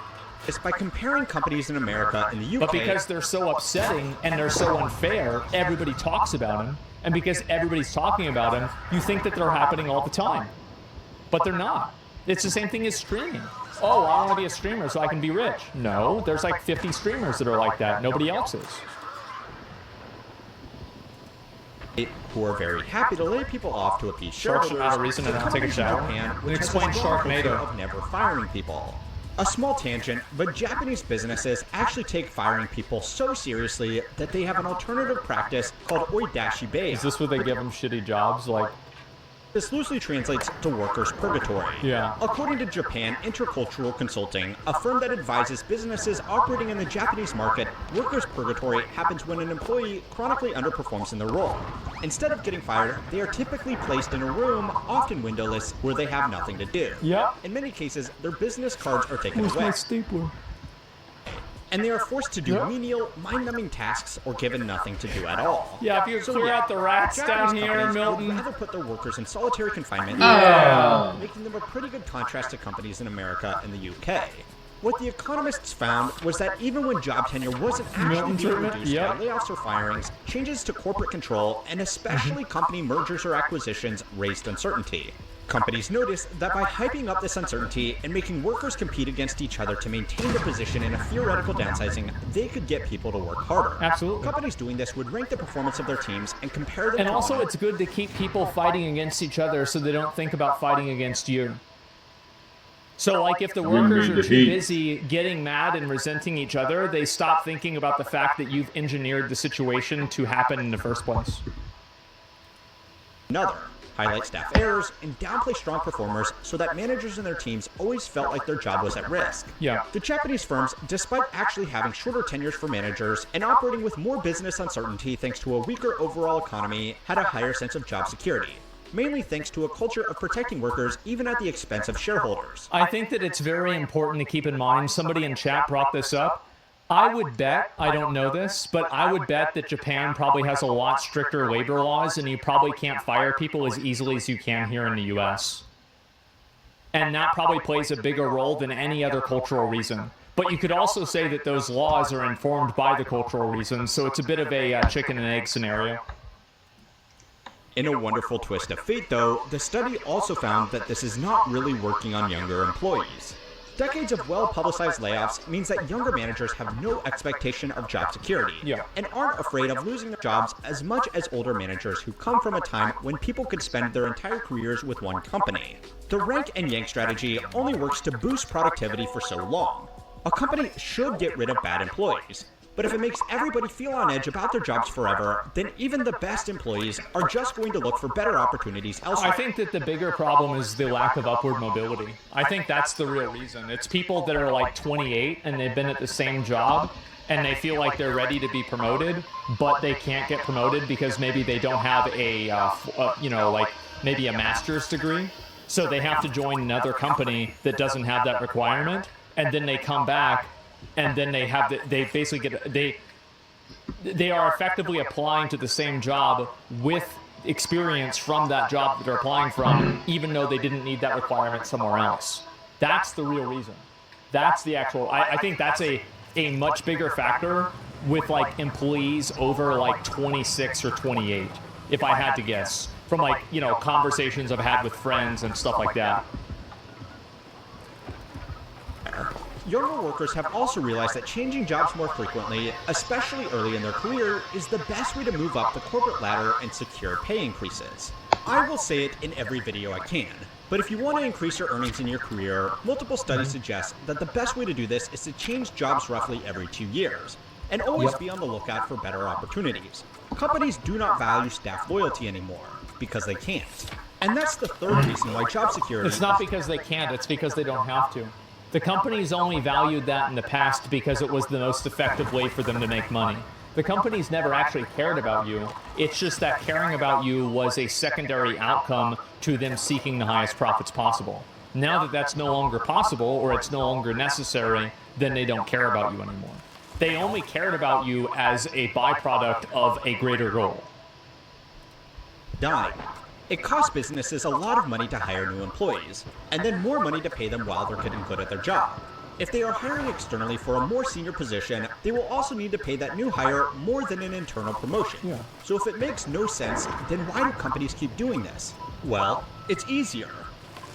It's by comparing companies in America and the UK. But because they're so upsetting and they're so unfair, everybody talks about them. And because everybody's talking about them, you think that they're happening all the time. But they're not. It's the same thing as streaming. Oh, I want to be a streamer so I can be rich. No, there's like 50 streamers that are like that. Nobody else is. Who are very happy to lay people off to appease shareholders. Sharks are not a reason to not take a shower. Explain Sharknado. Of never firing people. A small tangent, but Japanese businesses actually take firing people so seriously that they have an alternative practice called oidashi-beya. Is this where they give them shitty jobs? Like, this loosely translates to workers' purgatory. Yeah. According to Japan Intercultural Consulting, a firm that advises businesses operating in the Japanese market, workers' purgatory happens when an employee chronically underperforms in their role. Instead of getting fired, they are typically placed in a room, often windowless, where they have nothing to do. Yeah. In many cases, their business cards are taken where's away. my stapler? And they are forced to do menial, mind-numbing tasks or given nothing to do at all. Yeah, if you clear out the rats down here, Milton. Would rather put their workers in solitary confinement, making them a pretty good contrast to companies in America and the UK. What the economists found was that even when job tenure wasn't actually being reduced by layoffs or firings, changes to corporate control and especially company mergers or acquisitions raised uncertainty. Companies noticed that by hyping up this uncertainty and making workers compete against each other to maintain their position in a theoretical downsizing, they could get people to work harder. Absolutely. Companies doing this would rank the performance of their teams and compare them And to also, one. it's good to keep people fighting against each other so they don't think about fighting against you. So, like, if the workers are too busy getting mad and resenting each other, they stop thinking about the fact that you've engineered the situation to happen in the first place. Another, highlight staff errors and downplay strong performers so that managers and their teams always felt like their job was at risk. Yeah. The Japanese firms, despite actually having shorter tenures for managers and operating with more business uncertainty thanks to a weaker overall economy, had a higher sense of job security. Mainly thanks to a culture of protecting workers even at the expense of shareholders. I think that it's very important to keep in mind, somebody in chat brought this up, I would bet, I don't know this, but I would bet that Japan probably has a lot stricter labor laws and you probably can't fire people as easily as you can here in the US. And that probably plays a bigger role than any other cultural reason. But you could also say that those laws are informed by the cultural reasons, so it's a bit of a chicken and egg scenario. In a wonderful twist of fate, though, the study also found that this is not really working on younger employees. Decades of well-publicized layoffs means that younger managers have no expectation of job security and aren't afraid of losing their jobs as much as older managers who come from a time when people could spend their entire careers with one company. The rank and yank strategy only works to boost productivity for so long. A company should get rid of bad employees, but if it makes everybody feel on edge about their jobs forever, then even the best employees are just going to look for better opportunities elsewhere. I think that the bigger problem is the lack of upward mobility. I think that's the real reason. It's people that are like 28 and they've been at the same job and they feel like they're ready to be promoted, but they can't get promoted because maybe they don't have maybe a master's degree. So they have to join another company that doesn't have that requirement, and then they come back and then they are effectively applying to the same job with experience from that job that they're applying from, even though they didn't need that requirement somewhere else. That's the real reason. That's the actual, I think that's a much bigger factor with like employees over like 26 or 28, if I had to guess, from like, conversations I've had with friends and stuff like that. Younger workers have also realized that changing jobs more frequently, especially early in their career, is the best way to move up the corporate ladder and secure pay increases. I will say it in every video I can, but if you want to increase your earnings in your career, multiple studies suggest that the best way to do this is to change jobs roughly every 2 years, and always be on the lookout for better opportunities. Companies do not value staff loyalty anymore, because they can't. And that's the third reason why job security... It's not because they can't, it's because they don't have to. The companies only valued that in the past because it was the most effective way for them to make money. The companies never actually cared about you. It's just that caring about you was a secondary outcome to them seeking the highest profits possible. Now that that's no longer possible, or it's no longer necessary, then they don't care about you anymore. They only cared about you as a byproduct of a greater goal. It costs businesses a lot of money to hire new employees, and then more money to pay them while they're getting good at their job. If they are hiring externally for a more senior position, they will also need to pay that new hire more than an internal promotion. So if it makes no sense, then why do companies keep doing this? Well, it's easier.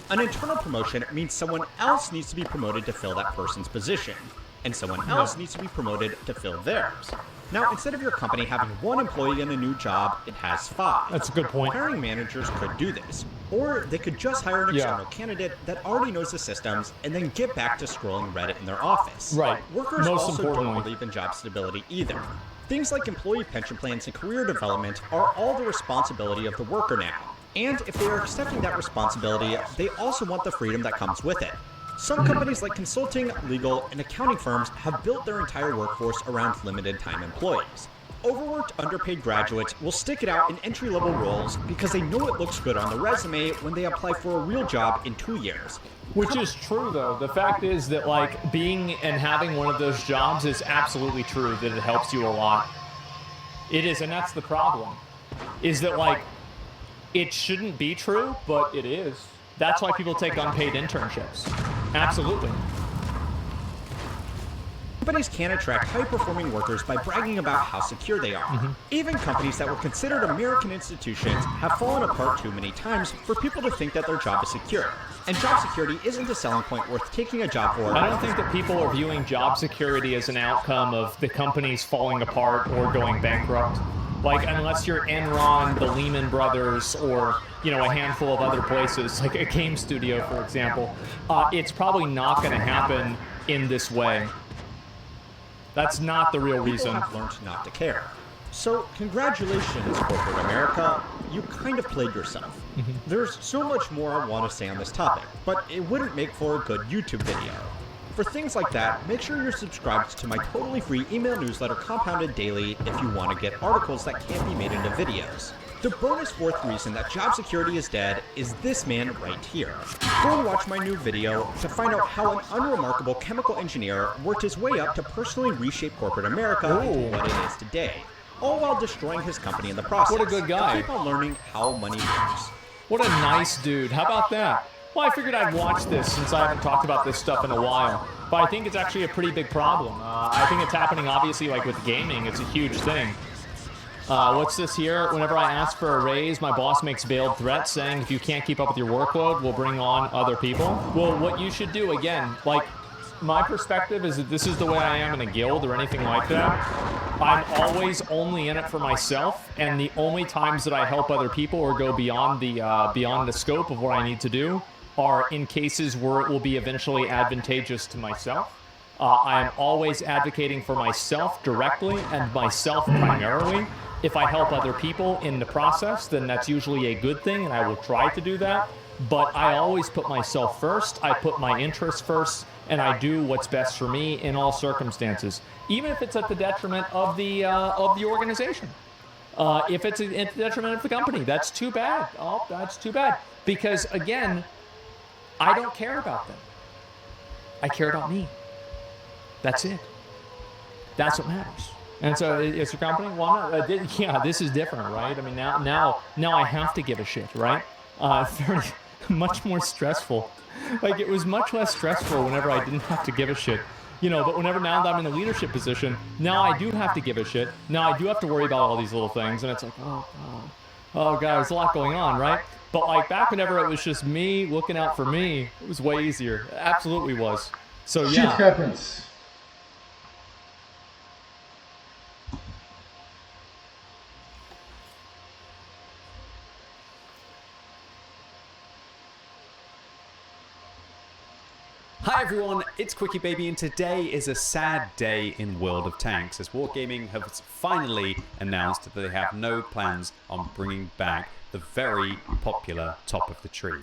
An internal promotion means someone else needs to be promoted to fill that person's position, and someone else needs to be promoted to fill theirs. Now, instead of your company having one employee in a new job, it has 5. That's a good point. Hiring managers could do this, or they could just hire an external candidate that already knows the systems and then get back to scrolling Reddit in their office. Right. Workers also don't believe in job stability either. Things like employee pension plans and career development are all the responsibility of the worker now. And if they are accepting that responsibility, they also want the freedom that comes with it. Some companies like consulting, legal, and accounting firms have built their entire workforce around limited-time employees. Overworked, underpaid graduates will stick it out in entry-level roles because they know it looks good on the resume when they apply for a real job in 2 years. Which is true, though. The fact is that, like, being and having one of those jobs is absolutely true, that it helps you a lot. It is, and that's the problem. Is that, like, it shouldn't be true, but it is. That's why people take unpaid internships. Absolutely. Companies can attract high-performing workers by bragging about how secure they are. Even companies that were considered American institutions have fallen apart too many times for people to think that their job is secure. And job security isn't a selling point worth taking a job for. I don't think that people are viewing job security as an outcome of the companies falling apart or going bankrupt. Like, unless you're Enron, the Lehman Brothers, or, you know, a handful of other places, like a game studio, for example, it's probably not going to happen in this way. That's not the real reason. People have learned not to care. So, congratulations, corporate America. You kind of played yourself. There's so much more I want to say on this topic, but it wouldn't make for a good YouTube video. For things like that, make sure you're subscribed to my totally free email newsletter Compounded Daily if you want to get articles that can't be made into videos. The bonus fourth reason that job security is dead is this man right here. Go and watch my new video to find out how an unremarkable chemical engineer worked his way up to personally reshape corporate America into what it is today, all while destroying his company in the process. What a good guy. Keep on learning how money works. What a nice dude. How about that? Well, I figured I'd watch this since I haven't talked about this stuff in a while. But I think it's actually a pretty big problem. I think it's happening, obviously, like with gaming. It's a huge thing. What's this here? Whenever I ask for a raise, my boss makes veiled threats saying if you can't keep up with your workload, we'll bring on other people. Well, what you should do, again, like, my perspective is that this is the way I am in a guild or anything like that. I'm always only in it for myself, and the only times that I help other people or go beyond the scope of what I need to do are in cases where it will be eventually advantageous to myself. I am always advocating for myself directly and myself primarily. If I help other people in the process, then that's usually a good thing, and I will try to do that. But I always put myself first, I put my interests first, and I do what's best for me in all circumstances, even if it's at the detriment of the organization. If it's at the detriment of the company, that's too bad. Oh, that's too bad. Because, again, I don't care about them. I care about me. That's it. That's what matters. And so it's your company? Well, yeah, this is different, right? I mean, now I have to give a shit, right? Much more stressful. Like, it was much less stressful whenever I didn't have to give a shit. You know, but now that I'm in a leadership position, now I do have to give a shit. Now I do have to worry about all these little things, and it's like, oh God, there's a lot going on, right? But like back whenever it was just me looking out for me, it was way easier. It absolutely was. So yeah. Shit happens. Hi everyone, it's Quickie Baby, and today is a sad day in World of Tanks as Wargaming has finally announced that they have no plans on bringing back the very popular Top of the Tree.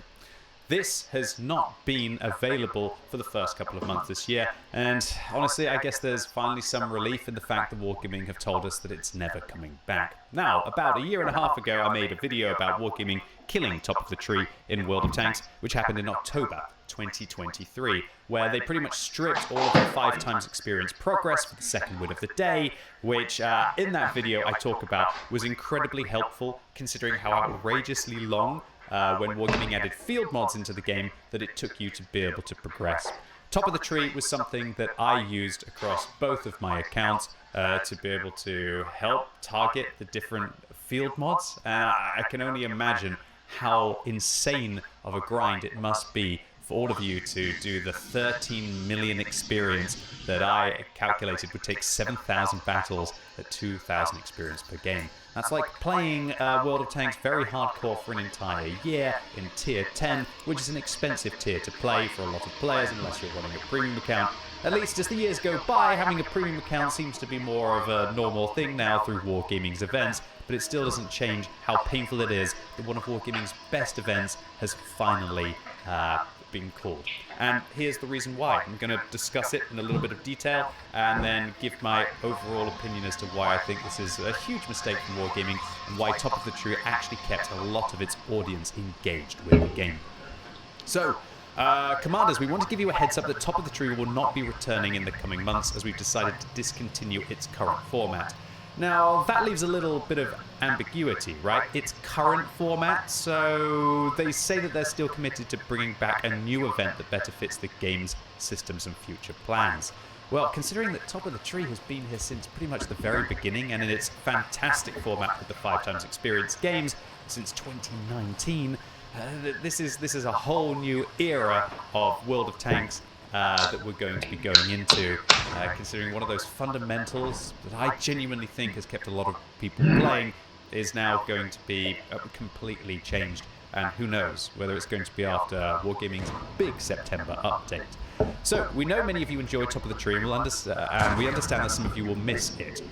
This has not been available for the first couple of months this year, and honestly I guess there's finally some relief in the fact that Wargaming have told us that it's never coming back. Now, about a year and a half ago I made a video about Wargaming killing Top of the Tree in World of Tanks, which happened in October 2023, where they pretty much stripped all of the 5 times experience progress for the second win of the day, which in that video I talk about was incredibly helpful considering how outrageously long when Wargaming added field mods into the game that it took you to be able to progress. Top of the Tree was something that I used across both of my accounts to be able to help target the different field mods. I can only imagine how insane of a grind it must be for all of you to do the 13 million experience that I calculated would take 7,000 battles at 2,000 experience per game. That's like playing World of Tanks very hardcore for an entire year in tier 10, which is an expensive tier to play for a lot of players unless you're running a premium account. At least as the years go by, having a premium account seems to be more of a normal thing now through Wargaming's events, but it still doesn't change how painful it is that one of Wargaming's best events has finally been called. And here's the reason why. I'm going to discuss it in a little bit of detail and then give my overall opinion as to why I think this is a huge mistake from Wargaming and why Top of the Tree actually kept a lot of its audience engaged with the game. So, Commanders, we want to give you a heads up that Top of the Tree will not be returning in the coming months as we've decided to discontinue its current format. Now, that leaves a little bit of ambiguity, right? It's current format, so they say that they're still committed to bringing back a new event that better fits the game's systems and future plans. Well, considering that Top of the Tree has been here since pretty much the very beginning and in its fantastic format with the 5 times experience games since 2019, this is a whole new era of World of Tanks that we're going to be going into, considering one of those fundamentals that I genuinely think has kept a lot of people playing is now going to be completely changed, and who knows whether it's going to be after Wargaming's big September update. So, we know many of you enjoy Top of the Tree, and we understand that some of you will miss it.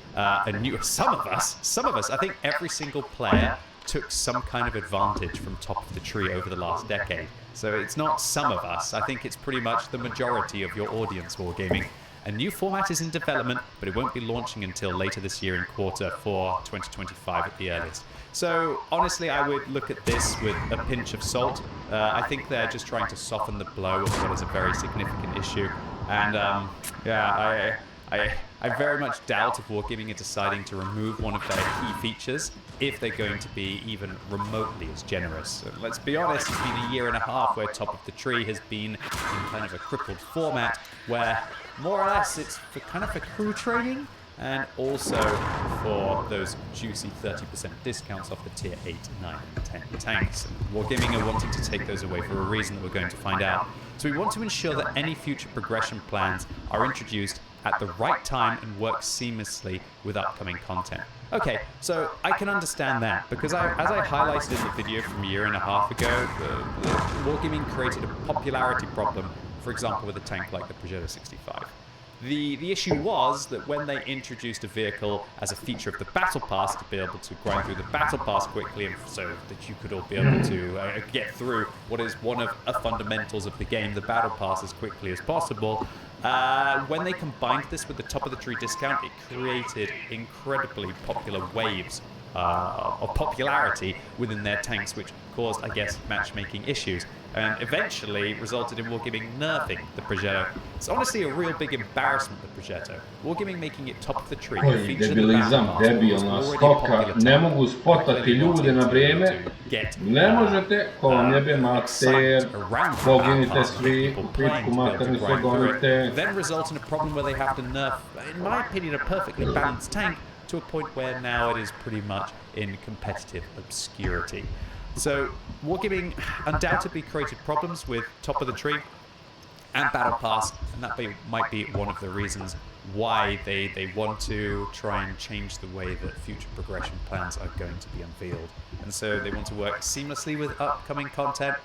Some of us, I think every single player took some kind of advantage from Top of the Tree over the last decade. So it's not some of us, I think it's pretty much the majority of your audience, Wargaming. A new format is in development, but it won't be launching until later this year in Q4 2025 at the earliest. So honestly, I would look at this with a pinch of salt. I think they're just trying to soften the blow of what is a very significant issue. And yeah, I very much doubt if Wargaming are deciding to remove one of their key features if they're going to be even remotely as generous. And let's be honest, it's been a year and a half where Top of the Tree has been in kind of a crippled format where more or less it's for kind of for crew training and also for those juicy 30% discounts off the tier 8, 9, and 10 tanks. And Wargaming are wanting to take those away for a reason that we're going to find out. So we want to ensure that any future progression plans are introduced at the right time and work seamlessly with upcoming content. Okay, so I can understand that, because as I highlighted in the video from a year and a half ago, the Wargaming created a popularity problem, for example with a tank like the Peugeot 65. The issue was that when they introduced a vehicle as a feature of the Battle Pass to be able to grind through the Battle Pass quickly, and so that you could all be able to get through what is one of the fundamentals of the game, the Battle Pass, as quickly as possible, when they combined this with the top of the tree discount, it created incredibly popular waves of popularity within their tanks, which caused, I guess, matchmaking issues, and eventually resulted in Wargaming nerfing the Progetto. It's honestly a real big embarrassment, the Progetto. Wargaming making it top of the tree. Koji debilizam, debilna stoka, ne mogu spotati ljude na vrijeme, ne možete, ko vam jebe mater, poginite svi, u pičku materni se gonite. Then result in a problem where they have to nerf, in my opinion, a perfectly balanced tank to a point where now it is pretty much in competitive obscurity. So Wargaming undoubtedly created problems with Top of the Tree and Battle Pass, and that might be one of the reasons why they want to try and change the way that future progression plans are going to be unveiled. And so they want to work seamlessly with upcoming content.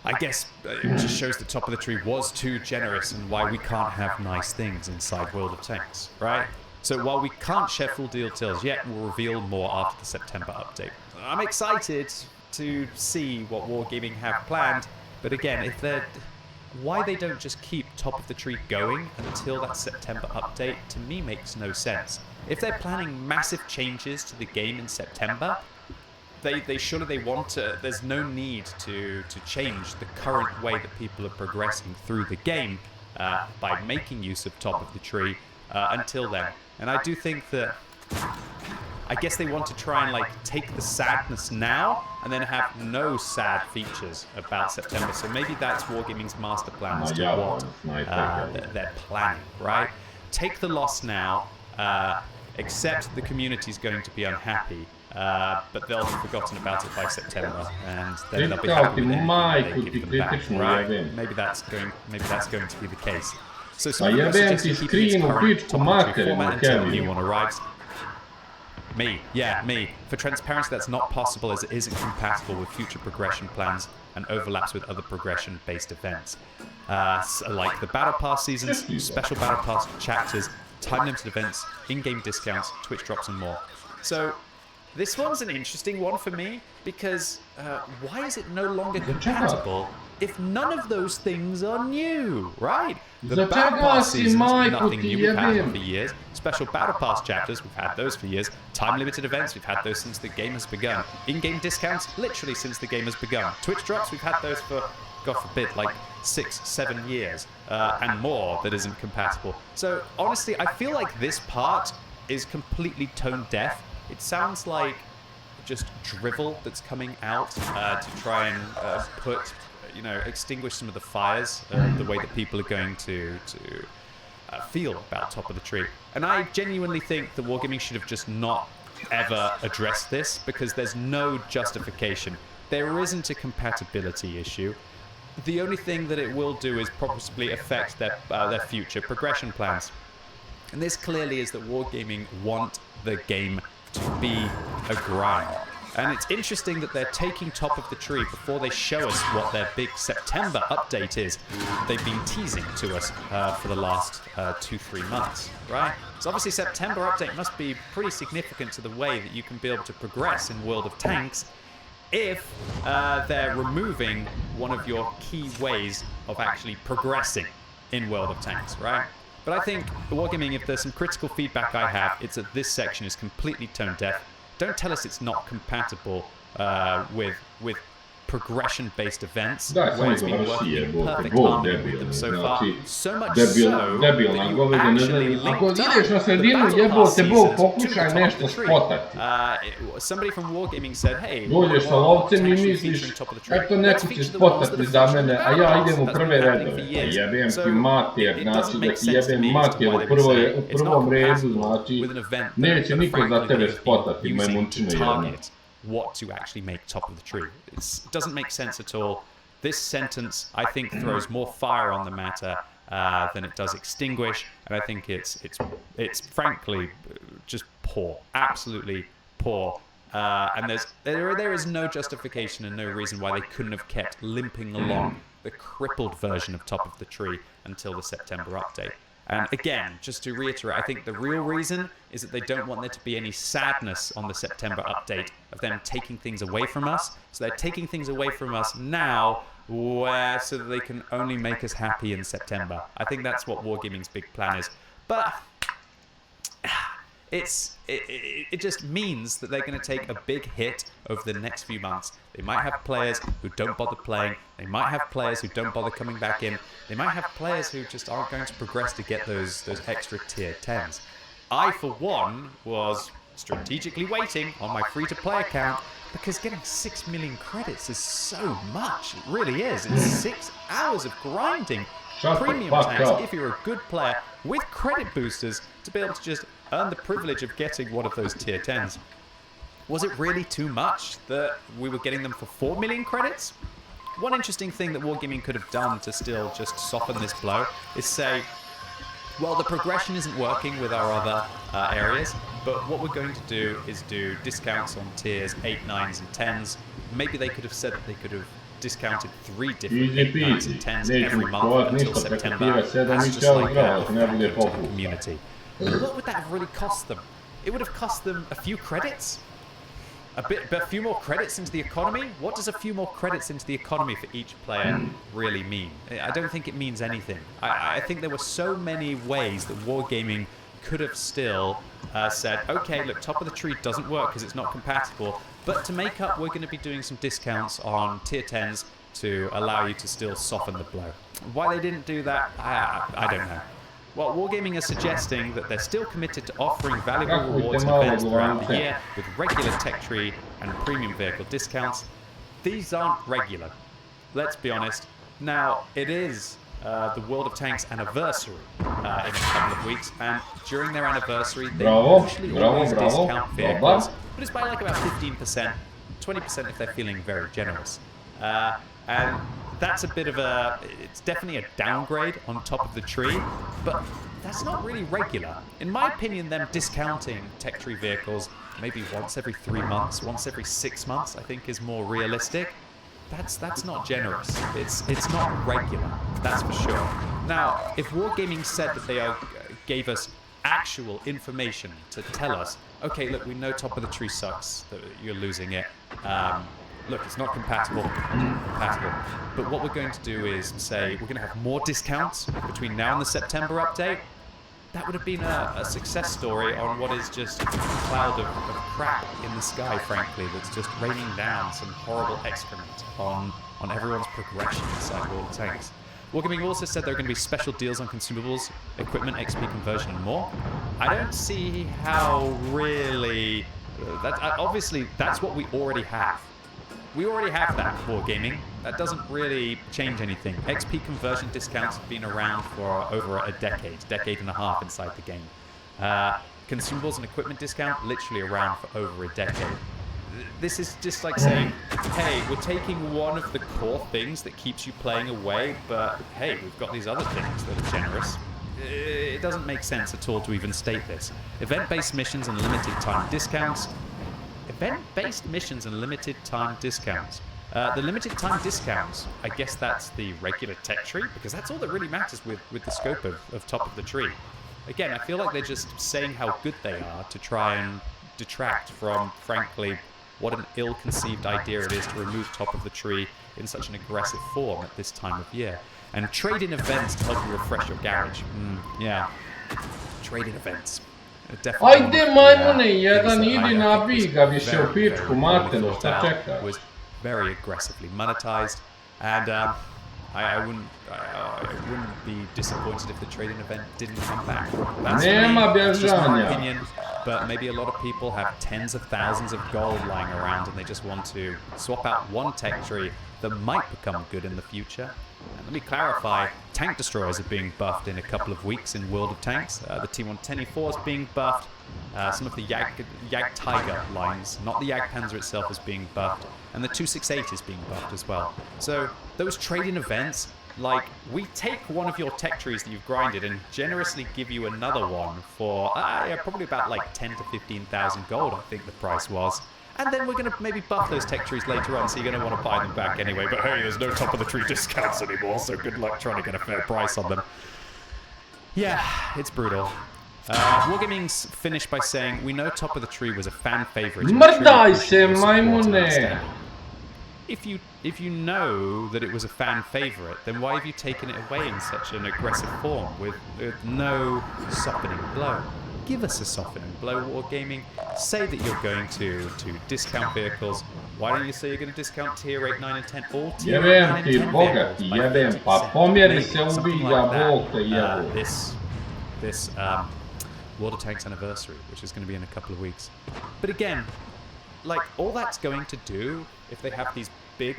I guess it just shows that Top of the Tree was too generous and why we can't have nice things inside World of Tanks, right? So while we can't share full details yet, we'll reveal more after the September update. I'm excited to see what Wargaming have planned, but again, why they don't just keep Top of the Tree going until that September update, to me makes no sense. If they're planning massive changes to the game in September, surely they want to, there's no need to change the current way that people are progressing through the game by making use of Top of the Tree until then. And I do think that, I guess they want to try and like take the sadness now and then have no sad features about September. So maybe that's Wargaming's master plan as to what they're planning, right? Take the loss now, accept the community's going to be unhappy, but they'll have forgotten about it by September, and then they'll be happy with anything they give them back, right? Maybe that's going to be the case. So some of us suggest keeping its current Top of the Tree format until a new one arrives. Me. For transparency, that's not possible as it isn't compatible with future progression plans and overlaps with other progression-based events. Like the Battle Pass seasons, special Battle Pass chapters, time-limited events, in-game discounts, Twitch drops, and more. So this one's an interesting one for me, because why is it no longer compatible if none of those things are new, right? The Battle Pass seasons, nothing new, we've had them for years. Special Battle Pass chapters, we've had those for years. Time-limited events, we've had those since the game has begun. In-game discounts, literally since the game has begun. Twitch drops, we've had those for, God forbid, like 6-7 years and more that isn't compatible. So honestly, I feel like this part is completely tone deaf. It sounds like just drivel that's coming out to try and extinguish some of the fires, the way that people are going to feel about Top of the Tree. And I genuinely think that Wargaming should have just not ever addressed this, because there's no justification. There isn't a compatibility issue. The only thing that it will do is possibly affect their future progression plans. And this clearly is that Wargaming want the game to be a grind. And it's interesting that they're taking Top of the Tree before they show us what their big September update is. They've been teasing to us for the last 2-3 months, right? So obviously September update must be pretty significant to the way that you can be able to progress in World of Tanks if they're removing one of your key ways of actually progressing in World of Tanks, right? But I think, Wargaming, if there's some critical feedback I have, it's that this section is completely tone deaf. Don't tell us it's not compatible with progression-based events Da, where samo it's been završi working in jebote, perfect bog harmony with them debilni, so far. znači, So much so that debilna you govedina, ne actually znam, ako linked ideš na up the sredinu, Battle jebote, Pass bog, seasons to the pokušaj top of nešto the tree. spotati. Somebody from Wargaming said, hey, Dođeš sa lovcem i misliš, eto neko će spotati za mene, a ja idem u prve redove. Pa jebem ti mater, znači da ti jebem mater u prvom redu, znači neće niko za tebe spotati, majmunčino jedna. What to actually make top of the tree. It doesn't make sense at all. This sentence, I think, throws more fire on the matter than it does extinguish, and I think it's frankly just poor, absolutely poor. And there is no justification and no reason why they couldn't have kept limping along the crippled version of top of the tree until the September update. And again, just to reiterate, I think the real reason is that they don't want there to be any sadness on the September update of them taking things away from us. So they're taking things away from us now so that they can only make us happy in September. I think that's what Wargaming's big plan is. But it just means that they're going to take a big hit over the next few months. They might have players who don't bother playing. They might have players who don't bother coming back in. They might have players who just aren't going to progress to get those extra tier 10s. I, for one, was strategically waiting on my free-to-play account because getting 6 million credits is so much. It really is. It's 6 hours of grinding premium tanks if you're a good player with credit boosters to be able to just earn the privilege of getting one of those tier 10s. Was it really too much that we were getting them for 4 million credits? One interesting thing that Wargaming could have done to still just soften this blow is say, well, the progression isn't working with our other areas, but what we're going to do is do discounts on tiers 8, 9s and 10s. Maybe they could have said that they could have discounted 3 different 8, 9s and 10s every month until September. That's just like the community. What would that have really cost them? It would have cost them a few credits? A few more credits into the economy? What does a few more credits into the economy for each player really mean? I don't think it means anything. I think there were so many ways that Wargaming could have still said, okay, look, top of the tree doesn't work because it's not compatible, but to make up, we're going to be doing some discounts on tier 10s to allow you to still soften the blow. Why they didn't do that, I don't know. Well, Wargaming is suggesting that they're still committed to offering valuable rewards and events throughout the year with regular tech tree and premium vehicle discounts. These aren't regular, let's be honest. Now, it is the World of Tanks anniversary in a couple of weeks, and during their anniversary, they usually always discount vehicles, but it's by like about 15%, 20% if they're feeling very generous. And that's a bit of it's definitely a downgrade on top of the tree, but that's not really regular. In my opinion, them discounting tech tree vehicles maybe once every 3 months, once every 6 months, I think is more realistic. That's not generous. It's not regular, that's for sure. Now, if Wargaming said that they gave us actual information to tell us, okay, look, we know top of the tree sucks, that you're losing it. Look, it's not compatible. But what we're going to do is say we're going to have more discounts between now and the September update. That would have been a success story on what is just a cloud of crap in the sky, frankly, that's just raining down some horrible excrement on everyone's progression inside World of Tanks. Wargaming also said there are going to be special deals on consumables, equipment, XP conversion, and more. I don't see how really... obviously, that's what we already have. We already have that, Wargaming. That doesn't really change anything. XP conversion discounts have been around for over a decade and a half inside the game. Consumables and equipment discount, literally around for over a decade. This is just like saying, hey, we're taking one of the core things that keeps you playing away, but hey, we've got these other things that are generous. It doesn't make sense at all to even state this. Event-based missions and limited time discounts. Event-based missions and limited time discounts. The limited time discounts, I guess that's the regular tech tree, because that's all that really matters with the scope of top of the tree. Again, I feel like they're just saying how good they are to try and detract from, frankly, what an ill-conceived idea it is to remove top of the tree in such an aggressive form at this time of year. And trade-in events to help you refresh your garage. Yeah. Trade-in events. Ajde majmune, jedan idi nabij ga više u pičku, matelo, šta čekaš? very aggressively monetized, and I wouldn't be disappointed if the trading event didn't come back. That's just my opinion, but maybe a lot of people have tens of thousands of gold lying around and they just want to swap out one tech tree that might become good in the future. And let me clarify, tank destroyers are being buffed in a couple of weeks in World of Tanks. The T110E4 is being buffed. Some of the Yag Tiger lines, not the Yag Panzer itself, is being buffed. And the 268 is being buffed as well. So those trading events, like, we take one of your tech trees that you've grinded and generously give you another one for probably about like 10 to 15,000 gold, I think the price was. And then we're going to maybe buff those tech trees later on, so you're going to want to buy them back anyway. But hey, there's no top of the tree discounts anymore, so good luck trying to get a fair price on them. Yeah, it's brutal. Wargaming finished by saying, we know top of the tree was a fan favorite. If you know that it was a fan favorite, then why have you taken it away in such an aggressive form with no softening blow? Give us a softening blow, Wargaming. Say that you're going to discount vehicles. Why don't you say you're going to discount tier 8, 9, and 10? All tier 8, 9, and 10 vehicles by 50%. Something like that. This World of Tanks anniversary, which is going to be in a couple of weeks. But again, like, all that's going to do, if they have these big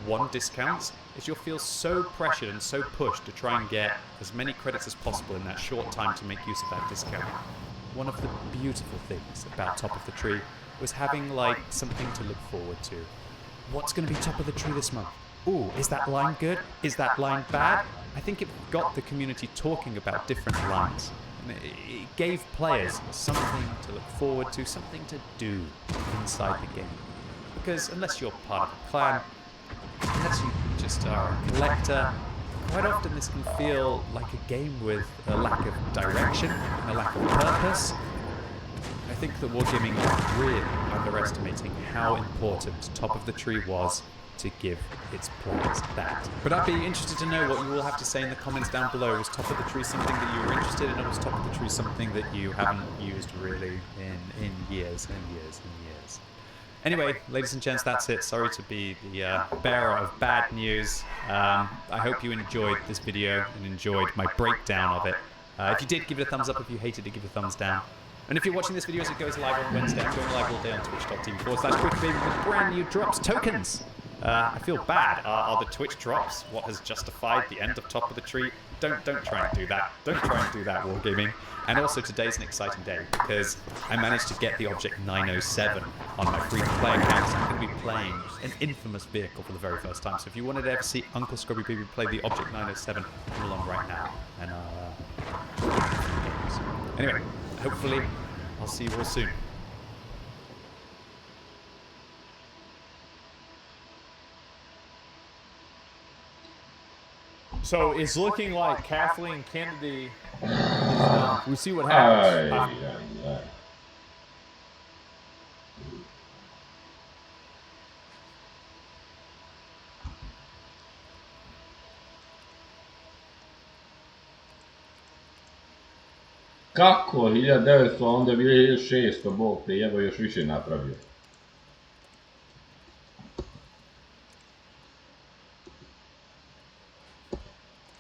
one discounts, is you'll feel so pressured and so pushed to try and get as many credits as possible in that short time to make use of that discount. One of the beautiful things about Top of the Tree was having, like, something to look forward to. What's going to be Top of the Tree this month? Ooh, is that line good? Is that line bad? I think it got the community talking about different lines. And it gave players something to look forward to, something to do inside the game. Because unless you're part of a clan, unless you just are a collector, quite often this can feel like a game with a lack of direction and a lack of purpose. I think that Wargaming is really underestimating how important Top of the Tree was to give its players that. But I'd be interested to know what you all have to say in the comments down below. Was Top of the Tree something that you were interested in, or was Top of the Tree something that you haven't used really in years and years and years? Anyway, ladies and gents, that's it. Sorry to be the bearer of bad news. I hope you enjoyed this video and enjoyed my breakdown of it. If you did, give it a thumbs up. If you hated it, give it a thumbs down. And if you're watching this video as it goes live on Wednesday, I'm going live all day on twitch.tv/QuickBaby with brand new drops, tokens. I feel bad. Are the Twitch drops what has justified the end of Top of the Tree? Don't try and do that. Don't try and do that, Wargaming. And also, today's an exciting day because I managed to get the Object 907 on my free-to-play account. So I'm going to be playing an infamous vehicle for the very first time. So if you wanted to ever see Uncle Scrubby Baby play the Object 907, come along right now. And anyway, hopefully I'll see you all soon. So it's looking like Kathleen Kennedy is done. We'll see what happens. Kako? 1900, onda 1600, bog te jebo, još više napravio.